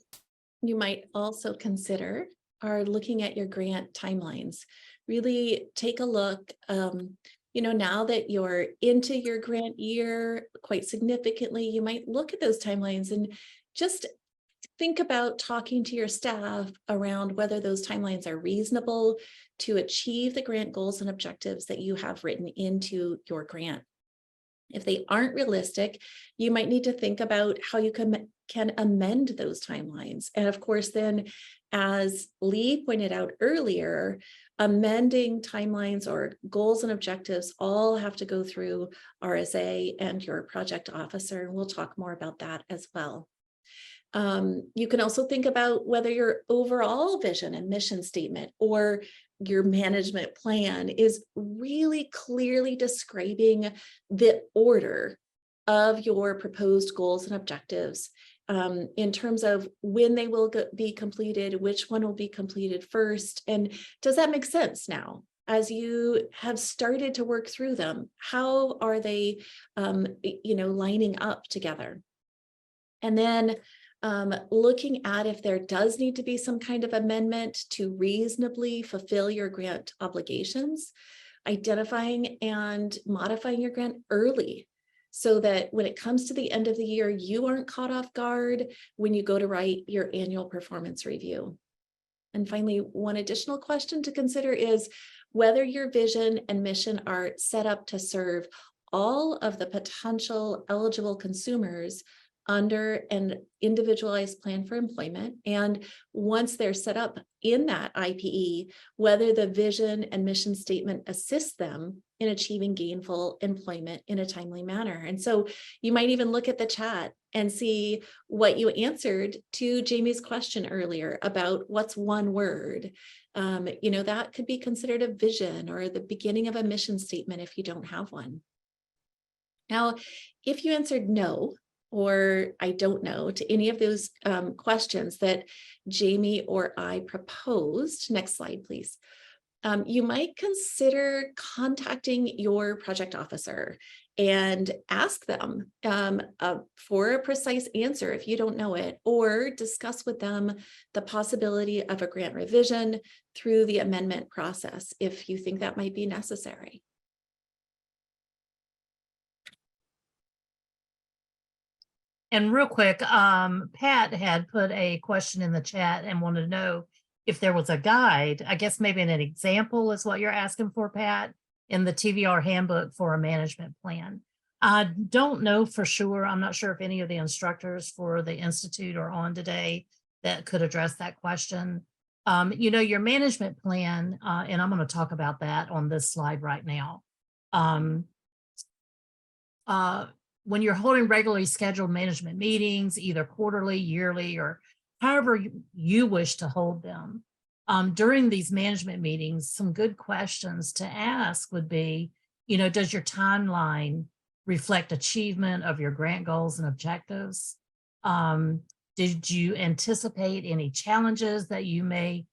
you might also consider are looking at your grant timelines. Really take a look, you know, now that you're into your grant year quite significantly, you might look at those timelines and just think about talking to your staff around whether those timelines are reasonable to achieve the grant goals and objectives that you have written into your grant. If they aren't realistic, you might need to think about how you can amend those timelines. And of course, then, as Lee pointed out earlier, amending timelines or goals and objectives all have to go through RSA and your project officer. And we'll talk more about that as well. You can also think about whether your overall vision and mission statement or your management plan is really clearly describing the order of your proposed goals and objectives in terms of when they will be completed, which one will be completed first, and does that make sense now? As you have started to work through them, how are they, you know, lining up together? And then looking at if there does need to be some kind of amendment to reasonably fulfill your grant obligations, identifying and modifying your grant early so that when it comes to the end of the year, you aren't caught off guard when you go to write your annual performance review. And finally, one additional question to consider is whether your vision and mission are set up to serve all of the potential eligible consumers under an individualized plan for employment. And once they're set up in that IPE, whether the vision and mission statement assist them in achieving gainful employment in a timely manner. And so you might even look at the chat and see what you answered to Jamie's question earlier about what's one word. You know, that could be considered a vision or the beginning of a mission statement if you don't have one. Now, if you answered no, or I don't know to any of those questions that Jamie or I proposed, next slide, please. You might consider contacting your project officer and ask them for a precise answer if you don't know it, or discuss with them the possibility of a grant revision through the amendment process if you think that might be necessary. And real quick, Pat had put a question in the chat and wanted to know if there was a guide, I guess maybe an example is what you're asking for, Pat, in the TVR handbook for a management plan. I don't know for sure. I'm not sure if any of the instructors for the Institute are on today that could address that question. You know, your management plan, and I'm going to talk about that on this slide right now. When you're holding regularly scheduled management meetings, either quarterly, yearly, or however you wish to hold them, during these management meetings, some good questions to ask would be, you know, does your timeline reflect achievement of your grant goals and objectives? Did you anticipate any challenges that you may,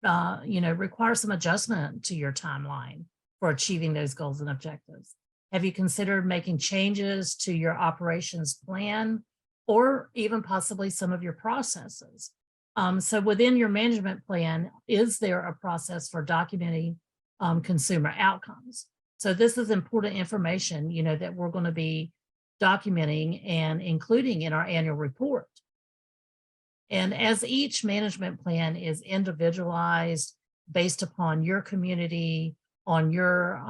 you know, require some adjustment to your timeline for achieving those goals and objectives? Have you considered making changes to your operations plan or even possibly some of your processes? So within your management plan, is there a process for documenting consumer outcomes? So this is important information, you know, that we're going to be documenting and including in our annual report. And as each management plan is individualized based upon your community, on your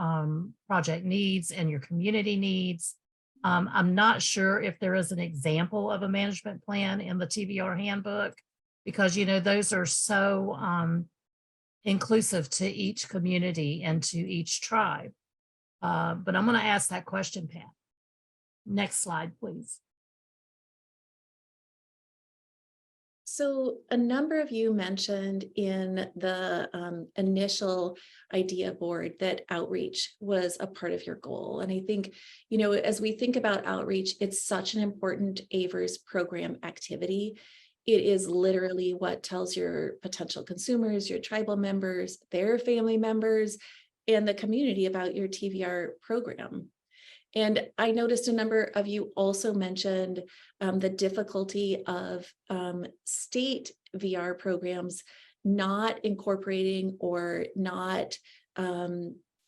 project needs and your community needs, I'm not sure if there is an example of a management plan in the TVR handbook, because, you know, those are so inclusive to each community and to each tribe. But I'm going to ask that question, Pat. Next slide, please. So a number of you mentioned in the initial idea board that outreach was a part of your goal. And I think, you know, as we think about outreach, it's such an important AIVRS program activity. It is literally what tells your potential consumers, your tribal members, their family members, and the community about your TVR program. And I noticed a number of you also mentioned the difficulty of state VR programs not incorporating or not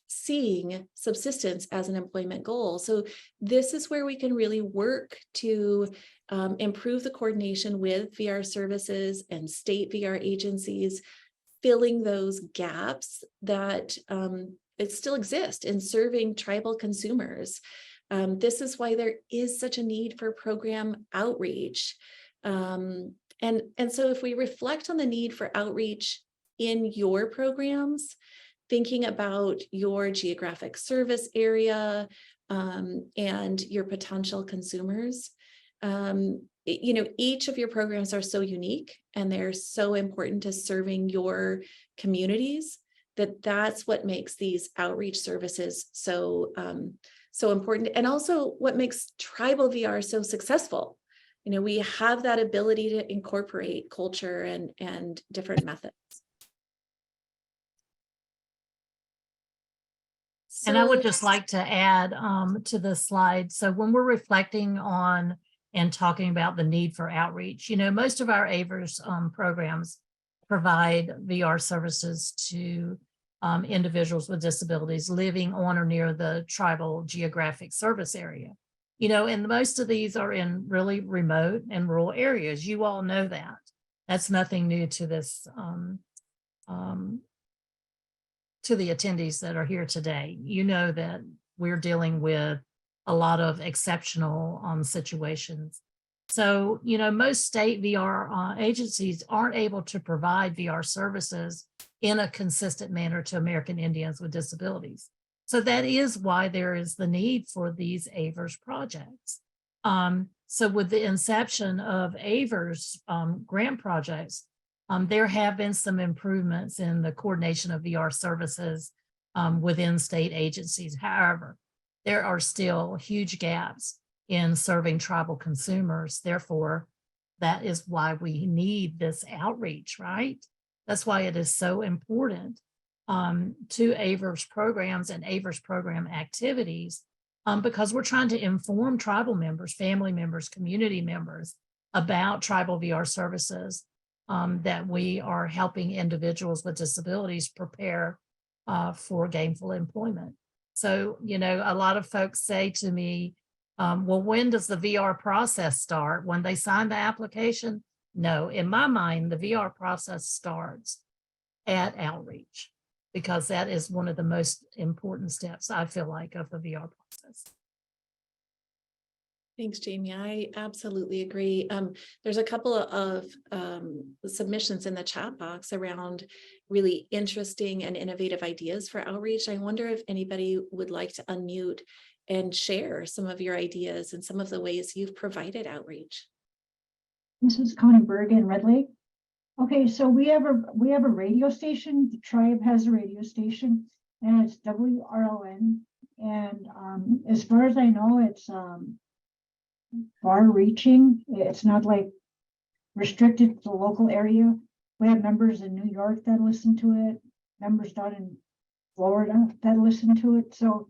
seeing subsistence as an employment goal. So this is where we can really work to improve the coordination with VR services and state VR agencies, filling those gaps that it still exists in serving tribal consumers. This is why there is such a need for program outreach. And so if we reflect on the need for outreach in your programs, thinking about your geographic service area and your potential consumers, you know, each of your programs are so unique and they're so important to serving your communities, that's what makes these outreach services so so important, and also what makes tribal VR so successful. You know, we have that ability to incorporate culture and different methods. And I would just like to add to this slide. So when we're reflecting on and talking about the need for outreach, you know, most of our AIVRS programs provide VR services to individuals with disabilities living on or near the tribal geographic service area. You know, and most of these are in really remote and rural areas. You all know that. That's nothing new to this, to the attendees that are here today. You know that we're dealing with a lot of exceptional situations. So, you know, most state VR agencies aren't able to provide VR services in a consistent manner to American Indians with disabilities. So that is why there is the need for these AIVRS projects. So with the inception of AIVRS grant projects, there have been some improvements in the coordination of VR services within state agencies. However, there are still huge gaps in serving tribal consumers. Therefore, that is why we need this outreach, right? That's why it is so important to AIVRS programs and AIVRS program activities, because we're trying to inform tribal members, family members, community members about tribal VR services that we are helping individuals with disabilities prepare for gainful employment. So, you know, a lot of folks say to me, Well, when does the VR process start? When they sign the application? No, in my mind, the VR process starts at outreach because that is one of the most important steps, I feel like, of the VR process. Thanks, Jamie. I absolutely agree. There's a couple of submissions in the chat box around really interesting and innovative ideas for outreach. I wonder if anybody would like to unmute and share some of your ideas and some of the ways you've provided outreach. This is Connie Berg in Red Lake. Okay, so we have a radio station. The tribe has a radio station, and it's WRLN. And as far as I know, it's far-reaching. It's not like restricted to the local area. We have members in New York that listen to it, members down in Florida that listen to it. So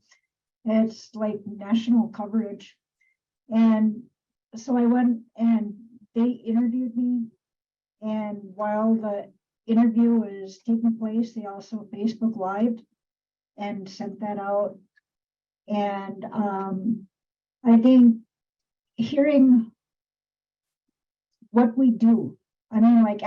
it's like national coverage. And so I went and they interviewed me. And while the interview was taking place, they also Facebook Lived and sent that out. And I think hearing what we do, I mean, like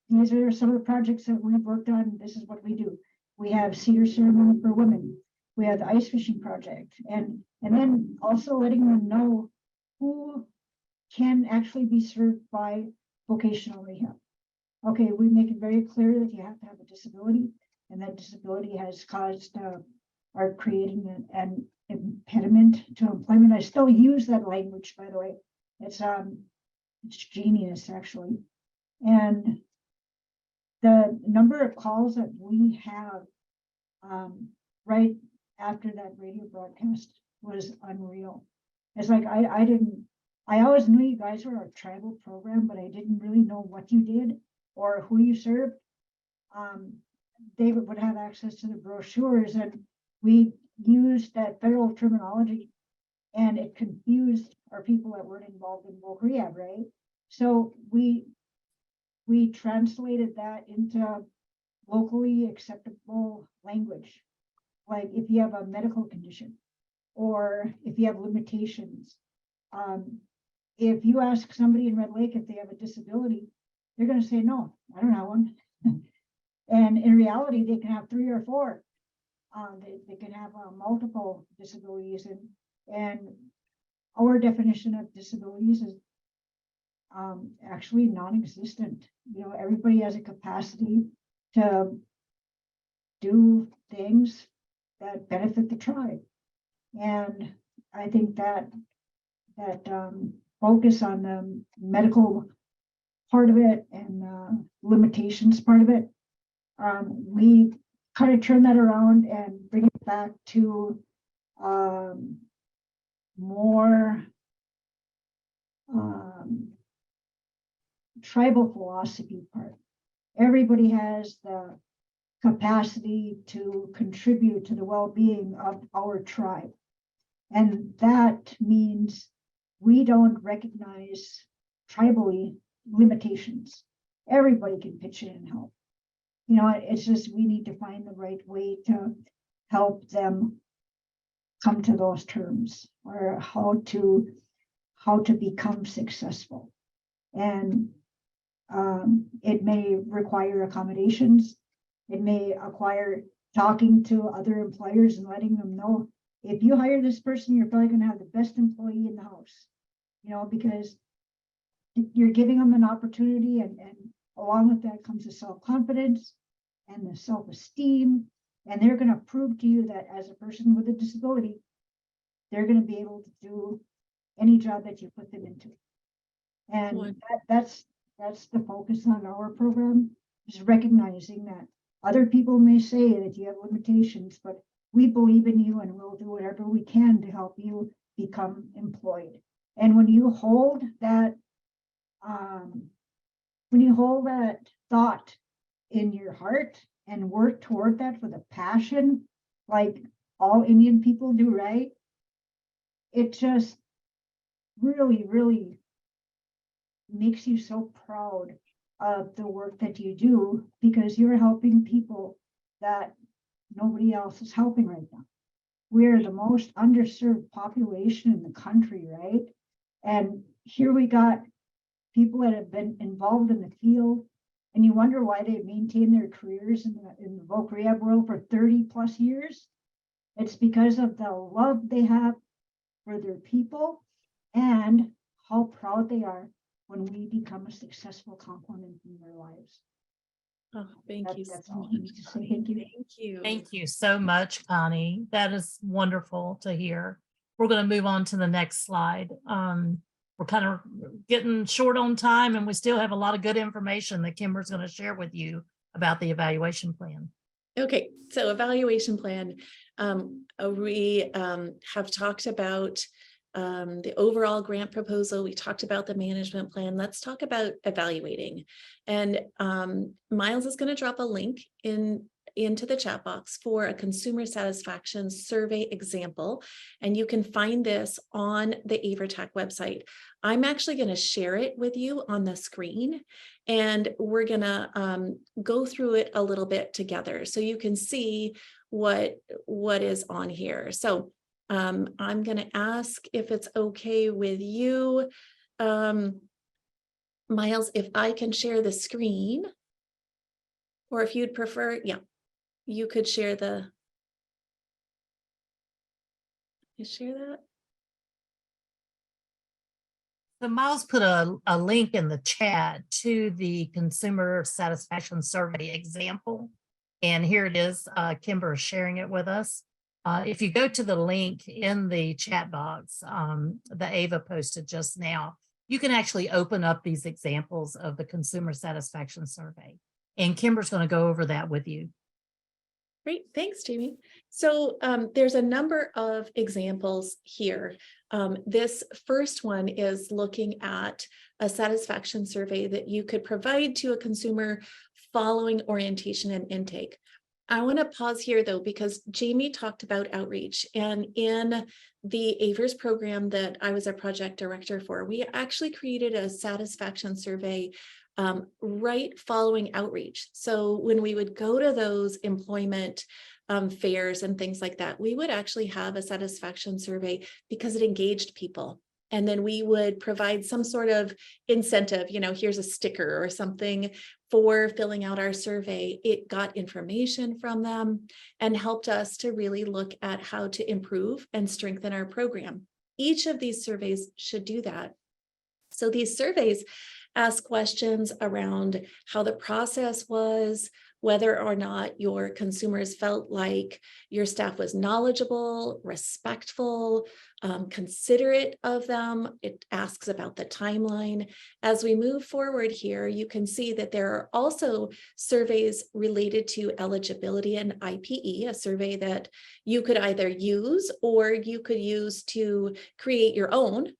these are some of the projects that we've worked on. This is what we do. We have Cedar Ceremony for Women. We have the ice fishing project, and then also letting them know who can actually be served by vocational rehab. Okay, we make it very clear that you have to have a disability, and that disability has caused or creating an impediment to employment. I still use that language, by the way. It's genius, actually. And the number of calls that we have right after that radio broadcast was unreal. It's like I always knew you guys were a tribal program, but I didn't really know what you did or who you served. They would have access to the brochures, and we used that federal terminology, and it confused our people that weren't involved in voc rehab, right? So we translated that into locally acceptable language. Like if you have a medical condition or if you have limitations. If you ask somebody in Red Lake if they have a disability, they're going to say, no, I don't have one. And in reality, they can have 3 or 4. They can have multiple disabilities, and our definition of disabilities is actually non-existent. You know, everybody has a capacity to do things that benefit the tribe, and I think that focus on the medical part of it and limitations part of it, we kind of turn that around and bring it back to more tribal philosophy part. Everybody has the capacity to contribute to the well-being of our tribe. And that means we don't recognize tribally limitations. Everybody can pitch in and help. You know, it's just we need to find the right way to help them come to those terms, or how to become successful. And it may require accommodations. It may require talking to other employers and letting them know, if you hire this person, you're probably going to have the best employee in the house, you know, because you're giving them an opportunity, and along with that comes the self-confidence and the self-esteem, and they're going to prove to you that as a person with a disability, they're going to be able to do any job that you put them into. And that's the focus on our program, is recognizing that other people may say that you have limitations, but we believe in you and we'll do whatever we can to help you become employed. And when you hold that, thought in your heart and work toward that with a passion, like all Indian people do, right? It just really, really makes you so proud of the work that you do, because you're helping people that nobody else is helping right now. we're the most underserved population in the country, right? And here we got people that have been involved in the field, and you wonder why they maintain their careers in the voc rehab world for 30 plus years. It's because of the love they have for their people and how proud they are when we become a successful component in their lives. Oh, thank you That's so all I need much. to say. Thank you. Thank you. Thank you so much, Connie. That is wonderful to hear. We're going to move on to the next slide. We're kind of getting short on time, and we still have a lot of good information that Kimber's going to share with you about the evaluation plan. Okay, so evaluation plan. We have talked about the overall grant proposal. We talked about the management plan. Let's talk about evaluating. And Miles is going to drop a link into the chat box for a consumer satisfaction survey example. And you can find this on the AIVRTTAC website. I'm actually going to share it with you on the screen, and we're going to go through it a little bit together so you can see what is on here. So I'm going to ask if it's okay with you, Miles, if I can share the screen, or if you'd prefer, yeah, you could share you share that? So Miles put a link in the chat to the consumer satisfaction survey example. And here it is. Kimber is sharing it with us. If you go to the link in the chat box, the Ava posted just now, you can actually open up these examples of the consumer satisfaction survey. And Kimber's going to go over that with you. Great, thanks, Jamie. So there's a number of examples here. This first one is looking at a satisfaction survey that you could provide to a consumer following orientation and intake. I want to pause here though, because Jamie talked about outreach, and in the AIVRS program that I was a project director for, we actually created a satisfaction survey right following outreach. So when we would go to those employment fairs and things like that, we would actually have a satisfaction survey because it engaged people. And then we would provide some sort of incentive, you know, here's a sticker or something for filling out our survey. It got information from them and helped us to really look at how to improve and strengthen our program. Each of these surveys should do that. So these surveys ask questions around how the process was, whether or not your consumers felt like your staff was knowledgeable, respectful, considerate of them. It asks about the timeline. As we move forward here, you can see that there are also surveys related to eligibility and IPE, a survey that you could either use or you could use to create your own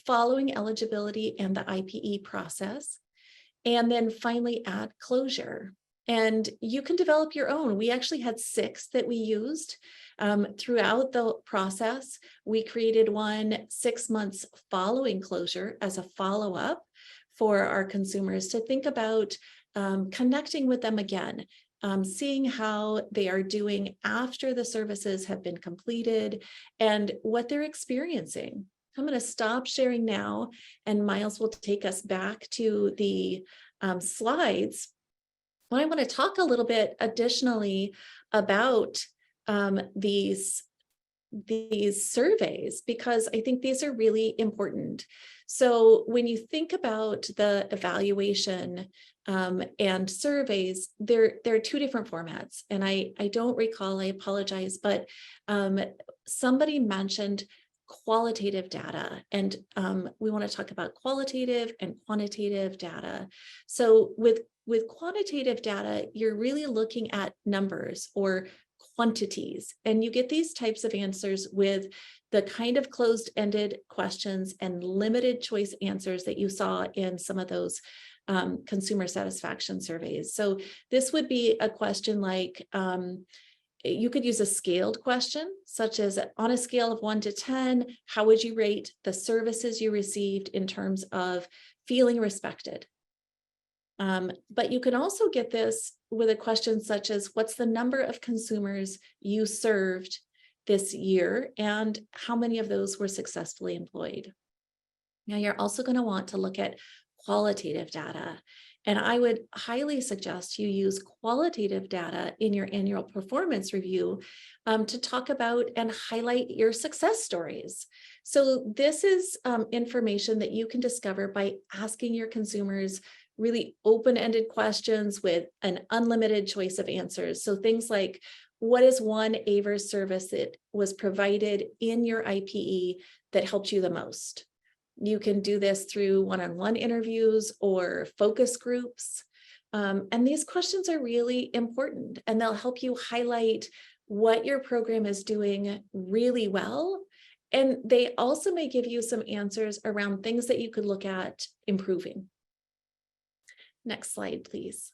following eligibility and the IPE process. And then finally add closure. And you can develop your own. We actually had 6 that we used throughout the process. We created one 6 months following closure as a follow-up for our consumers to think about connecting with them again, seeing how they are doing after the services have been completed and what they're experiencing. I'm going to stop sharing now, and Miles will take us back to the slides. But I want to talk a little bit additionally about these surveys, because I think these are really important. So when you think about the evaluation and surveys, there are 2 different formats. And I don't recall, I apologize, but somebody mentioned qualitative data, and we want to talk about qualitative and quantitative data. So with quantitative data, you're really looking at numbers or quantities, and you get these types of answers with the kind of closed-ended questions and limited choice answers that you saw in some of those consumer satisfaction surveys. So this would be a question like, you could use a scaled question, such as on a scale of 1 to 10, how would you rate the services you received in terms of feeling respected, But you can also get this with a question such as, what's the number of consumers you served this year and how many of those were successfully employed? Now, you're also going to want to look at qualitative data. And I would highly suggest you use qualitative data in your annual performance review to talk about and highlight your success stories. So this is information that you can discover by asking your consumers really open-ended questions with an unlimited choice of answers. So things like, what is one AIVRS service that was provided in your IPE that helped you the most? You can do this through one-on-one interviews or focus groups. And these questions are really important, and they'll help you highlight what your program is doing really well. And they also may give you some answers around things that you could look at improving. Next slide, please.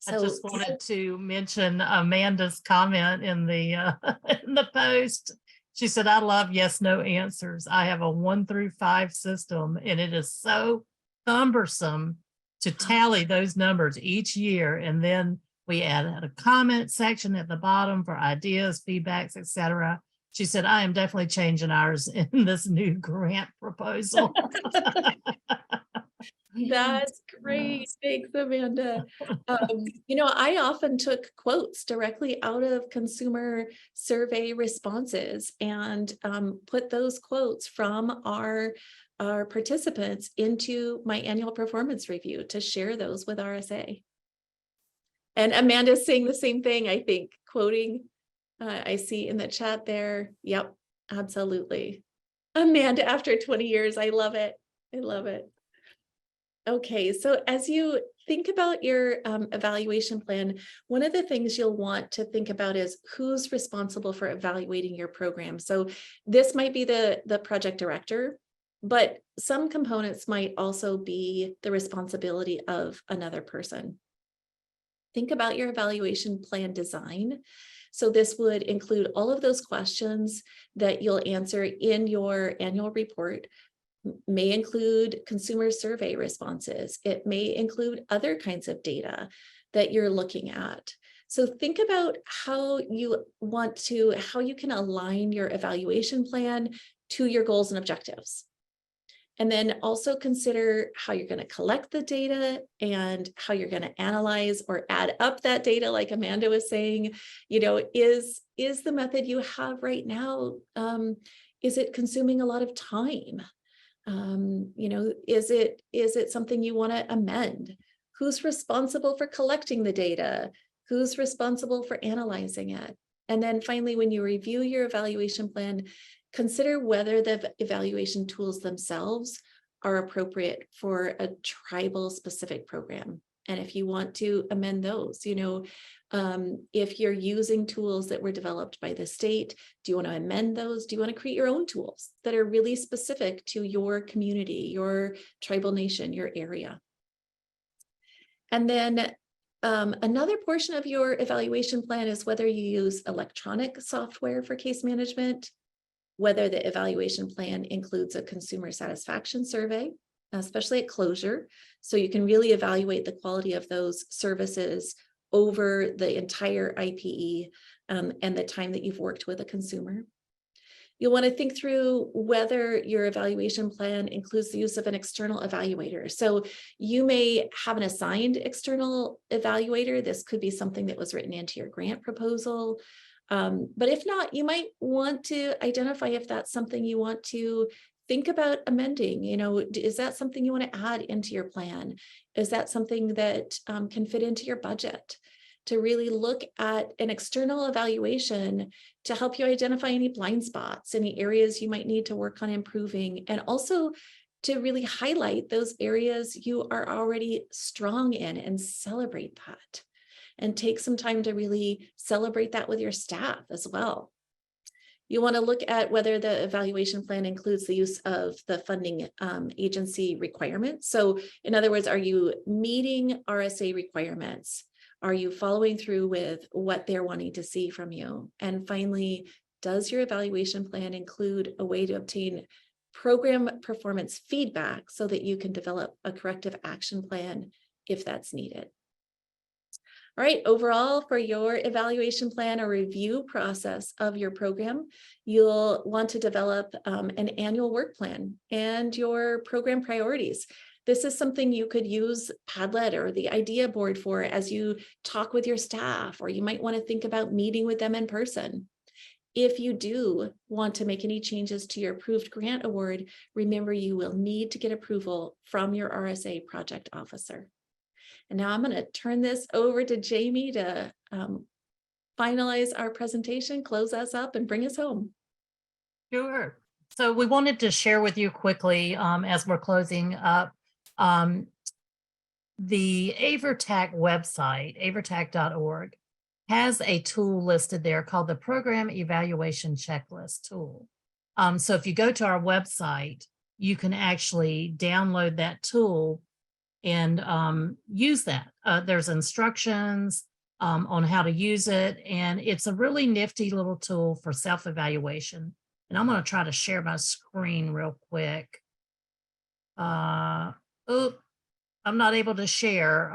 I just wanted to mention Amanda's comment in the in the post. She said, I love yes, no answers. I have a 1 through 5 system, and it is so cumbersome to tally those numbers each year. And then we add a comment section at the bottom for ideas, feedbacks, etc. She said, I am definitely changing ours in this new grant proposal. That's great. Thanks, Amanda. I often took quotes directly out of consumer survey responses and put those quotes from our participants into my annual performance review to share those with RSA. And Amanda's saying the same thing, I think, quoting, I see in the chat there. Yep, absolutely. Amanda, after 20 years, I love it. I love it. Okay, so as you think about your evaluation plan, one of the things you'll want to think about is who's responsible for evaluating your program. So this might be the project director, but some components might also be the responsibility of another person. Think about your evaluation plan design. So this would include all of those questions that you'll answer in your annual report. May include consumer survey responses. It may include other kinds of data that you're looking at. So think about how you can align your evaluation plan to your goals and objectives. And then also consider how you're going to collect the data and how you're going to analyze or add up that data, like Amanda was saying. Is the method you have right now, is it consuming a lot of time? Is it something you want to amend? Who's responsible for collecting the data? Who's responsible for analyzing it? And then finally, when you review your evaluation plan, consider whether the evaluation tools themselves are appropriate for a tribal specific program. And if you want to amend those, if you're using tools that were developed by the state, do you want to amend those? Do you want to create your own tools that are really specific to your community, your tribal nation, your area? And then another portion of your evaluation plan is whether you use electronic software for case management, whether the evaluation plan includes a consumer satisfaction survey, especially at closure, so you can really evaluate the quality of those services over the entire IPE and the time that you've worked with a consumer. You'll want to think through whether your evaluation plan includes the use of an external evaluator. So you may have an assigned external evaluator. This could be something that was written into your grant proposal. But if not, you might want to identify if that's something you want to think about amending. Is that something you want to add into your plan? Is that something that can fit into your budget? To really look at an external evaluation to help you identify any blind spots, any areas you might need to work on improving, and also to really highlight those areas you are already strong in and celebrate that. And take some time to really celebrate that with your staff as well. You want to look at whether the evaluation plan includes the use of the funding agency requirements. So in other words, are you meeting RSA requirements? Are you following through with what they're wanting to see from you? And finally, does your evaluation plan include a way to obtain program performance feedback so that you can develop a corrective action plan if that's needed. All right, overall, for your evaluation plan or review process of your program, you'll want to develop an annual work plan and your program priorities. This is something you could use Padlet or the idea board for as you talk with your staff, or you might want to think about meeting with them in person. If you do want to make any changes to your approved grant award, remember you will need to get approval from your RSA project officer. And now I'm going to turn this over to Jamie to finalize our presentation, close us up, and bring us home. Sure. So we wanted to share with you quickly as we're closing up the AIVRTTAC website, AIVRTTAC.org, has a tool listed there called the Program Evaluation Checklist tool. So if you go to our website, you can actually download that tool and use that. There's instructions on how to use it, and it's a really nifty little tool for self-evaluation. And I'm going to try to share my screen real quick. Oh, I'm not able to share.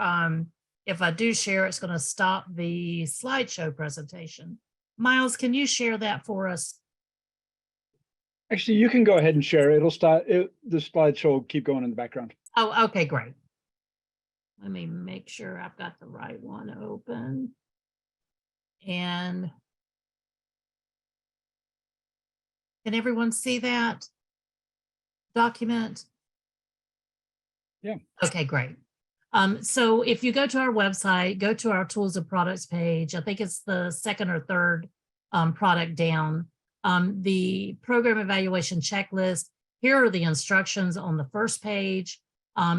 If I do share, it's going to stop the slideshow presentation. Miles, can you share that for us? Actually, you can go ahead and share. It'll start. The slideshow will keep going in the background. Oh, okay, great. Let me make sure I've got the right one open. And can everyone see that document? Yeah. Okay, great. So if you go to our website, go to our tools and products page, I think it's the second or third product down, the program evaluation checklist. Here are the instructions on the first page.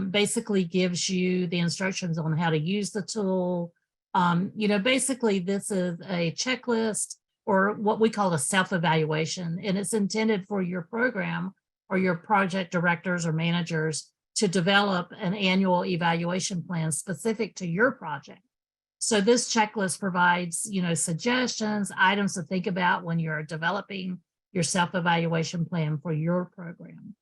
Basically gives you the instructions on how to use the tool. Basically this is a checklist or what we call a self-evaluation, and it's intended for your program or your project directors or managers to develop an annual evaluation plan specific to your project. So this checklist provides, suggestions, items to think about when you're developing your self-evaluation plan for your program.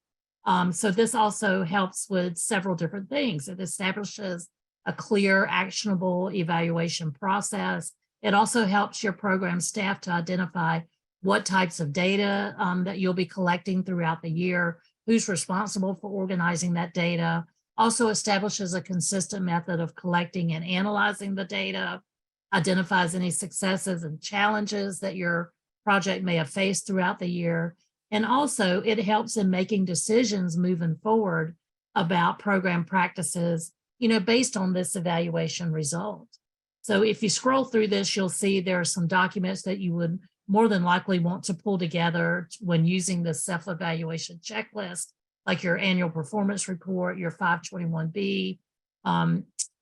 So this also helps with several different things. It establishes a clear, actionable evaluation process. It also helps your program staff to identify what types of data that you'll be collecting throughout the year, who's responsible for organizing that data, also establishes a consistent method of collecting and analyzing the data, identifies any successes and challenges that your project may have faced throughout the year. And also it helps in making decisions moving forward about program practices, based on this evaluation result. So if you scroll through this, you'll see there are some documents that you would more than likely want to pull together when using the self-evaluation checklist, like your annual performance report, your 521B,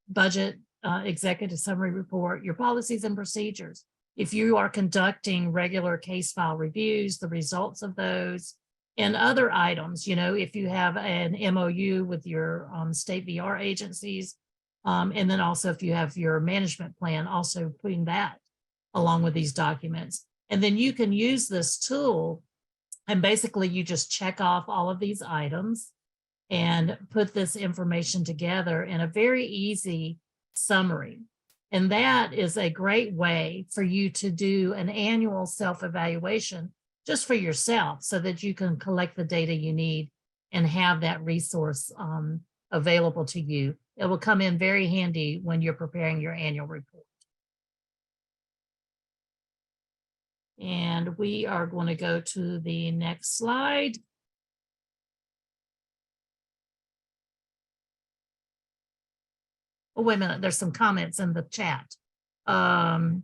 budget executive summary report, your policies and procedures. If you are conducting regular case file reviews, the results of those, and other items, if you have an MOU with your state VR agencies, and then also if you have your management plan, also putting that along with these documents. And then you can use this tool and basically you just check off all of these items and put this information together in a very easy summary. And that is a great way for you to do an annual self-evaluation just for yourself so that you can collect the data you need and have that resource available to you. It will come in very handy when you're preparing your annual report. And we are going to go to the next slide. Oh, wait a minute, there's some comments in the chat. Connie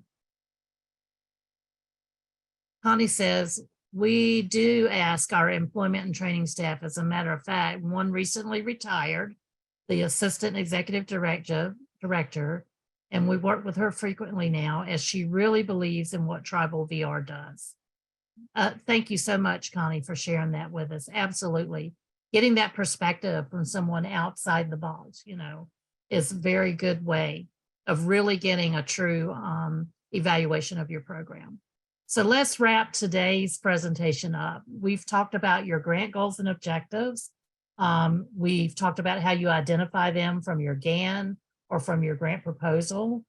says, we do ask our employment and training staff. As a matter of fact, one recently retired, the assistant executive director, and we work with her frequently now as she really believes in what Tribal VR does. Thank you so much, Connie, for sharing that with us. Absolutely. Getting that perspective from someone outside the box, is a very good way of really getting a true evaluation of your program. So let's wrap today's presentation up. We've talked about your grant goals and objectives. We've talked about how you identify them from your GAN or from your grant proposal.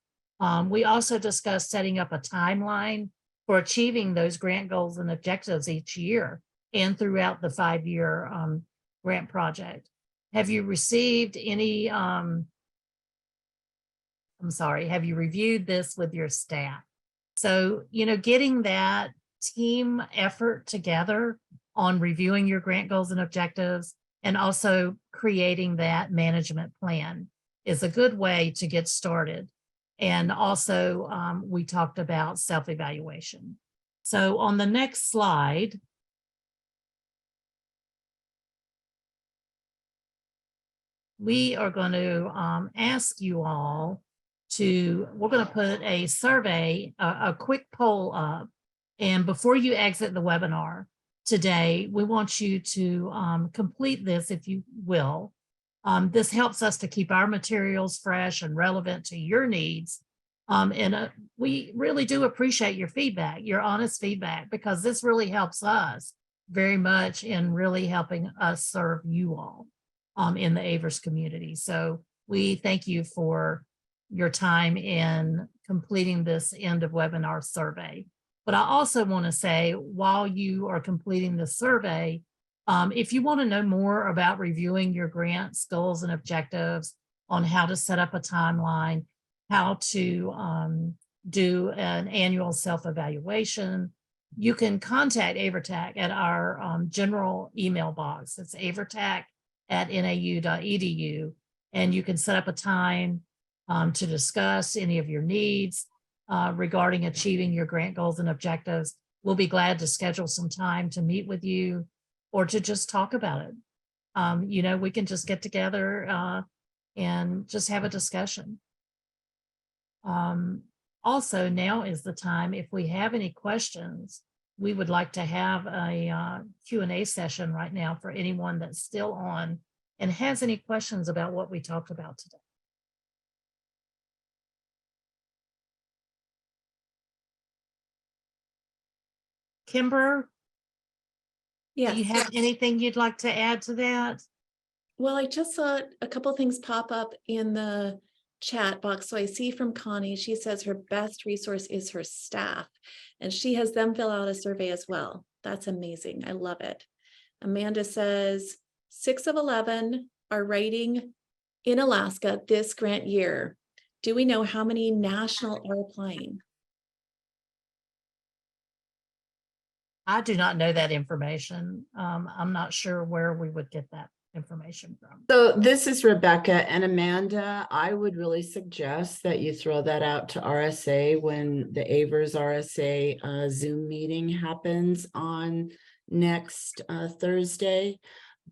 We also discussed setting up a timeline for achieving those grant goals and objectives each year and throughout the 5-year grant project. Have you received any, have you reviewed this with your staff? So, getting that team effort together on reviewing your grant goals and objectives and also creating that management plan is a good way to get started. And also, we talked about self-evaluation. So on the next slide, we are going to ask you all we're going to put a survey, a quick poll up. And before you exit the webinar today, we want you to complete this, if you will. This helps us to keep our materials fresh and relevant to your needs. We really do appreciate your feedback, your honest feedback, because this really helps us very much in really helping us serve you all in the AIVRS community. So we thank you for your time in completing this end of webinar survey. But I also want to say, while you are completing the survey, if you want to know more about reviewing your grants, goals, and objectives, on how to set up a timeline, how to do an annual self-evaluation, you can contact AIVRTTAC at our general email box. It's aivvrtac@nau.edu, and you can set up a time to discuss any of your needs regarding achieving your grant goals and objectives. We'll be glad to schedule some time to meet with you or to just talk about it. We can just get together and just have a discussion. Also, now is the time, if we have any questions, we would like to have a Q&A session right now for anyone that's still on and has any questions about what we talked about today. Kimber, do you have anything you'd like to add to that? Well, I just saw a couple things pop up in the chat box. So I see from Connie, she says her best resource is her staff, and she has them fill out a survey as well. That's amazing. I love it. Amanda says 6 of 11 are writing in Alaska this grant year. Do we know how many national are applying? I do not know that information. I'm not sure where we would get that information from. So this is Rebecca and Amanda. I would really suggest that you throw that out to RSA when the AIVRS RSA Zoom meeting happens on next Thursday.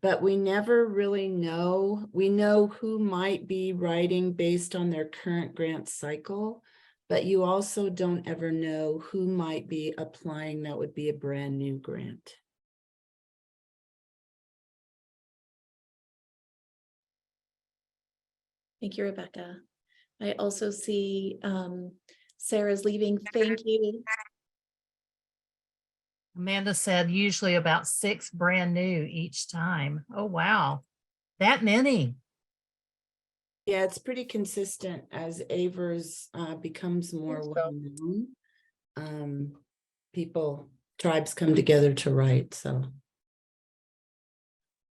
But we never really know. We know who might be writing based on their current grant cycle, but you also don't ever know who might be applying. That would be a brand new grant. Thank you, Rebecca. I also see Sarah's leaving. Thank you. Amanda said usually about 6 brand new each time. Oh, wow. That many. Yeah, it's pretty consistent as AIVRS becomes more well known. Tribes come together to write, so.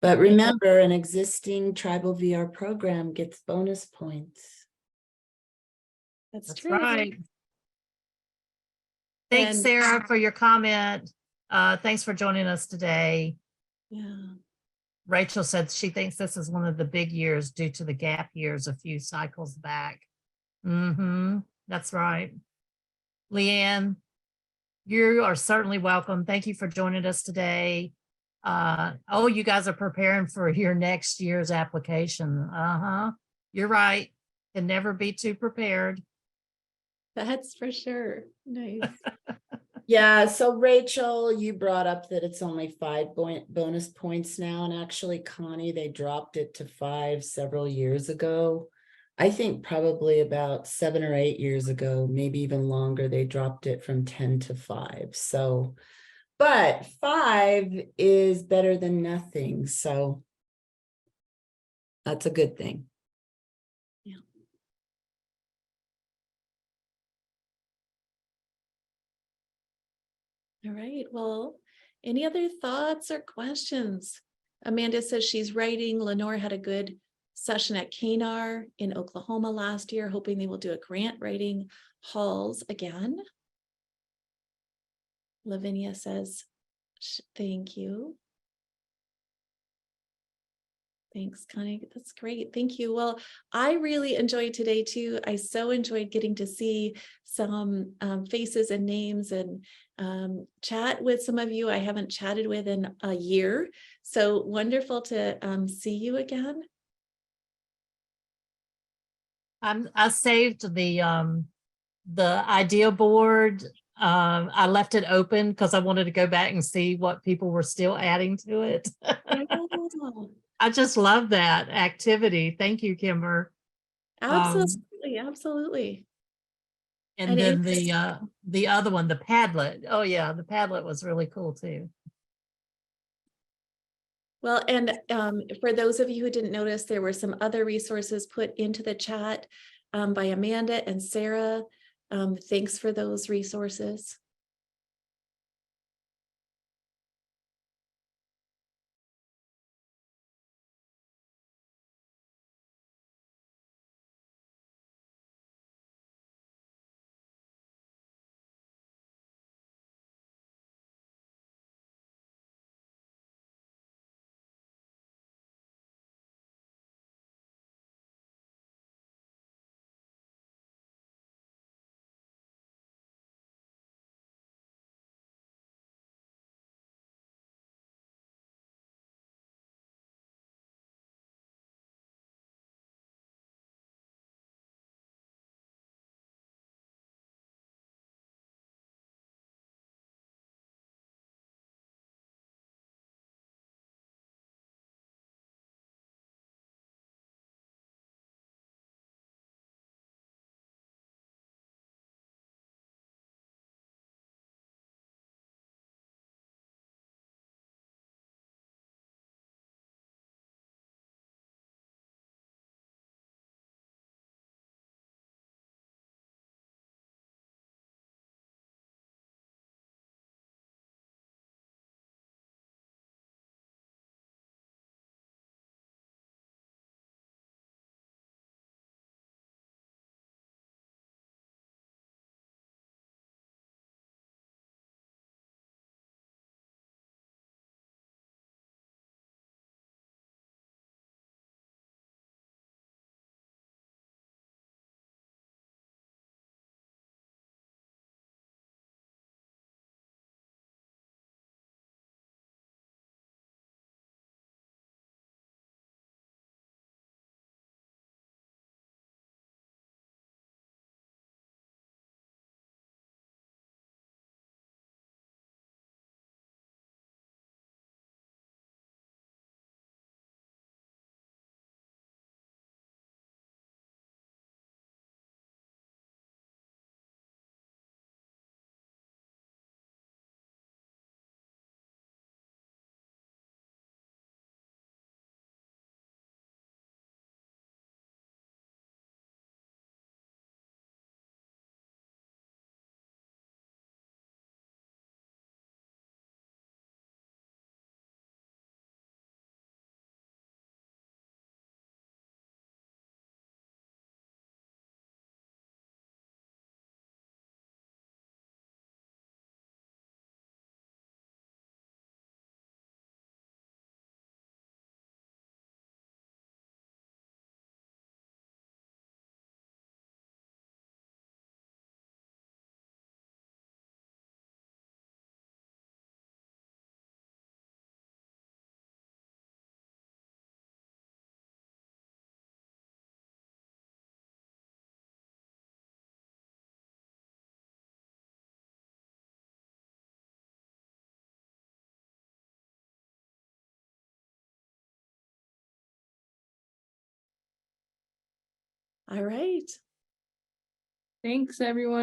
But remember, an existing tribal VR program gets bonus points. That's That's true. right. Thanks, And- Sarah, for your comment. Thanks for joining us today. Yeah. Rachel said she thinks this is one of the big years due to the gap years a few cycles back. That's right. Leanne, you are certainly welcome. Thank you for joining us today. Oh, you guys are preparing for your next year's application. You're right. Can never be too prepared. That's for sure. Nice. Yeah, so Rachel, you brought up that it's only 5 bonus points now, and actually, Connie, they dropped it to 5 several years ago. I think probably about 7 or 8 years ago, maybe even longer, they dropped it from 10 to 5. So, but 5 is better than nothing, so that's a good thing. Yeah. All right, well, any other thoughts or questions? Amanda says she's writing. Lenore had a good session at KNAR in Oklahoma last year, hoping they will do a grant writing halls again. Lavinia says, thank you. Thanks, Connie. That's great. Thank you. Well, I really enjoyed today too. I so enjoyed getting to see some faces and names and chat with some of you I haven't chatted with in a year. So wonderful to see you again. I saved the idea board. I left it open because I wanted to go back and see what people were still adding to it. Oh, I just love that activity. Thank you, Kimber. absolutely, absolutely. And And then the other one, the Padlet. Oh yeah, the Padlet was really cool too. well, and for those of you who didn't notice, there were some other resources put into the chat by Amanda and Sarah. Thanks for those resources. All right. Thanks, everyone.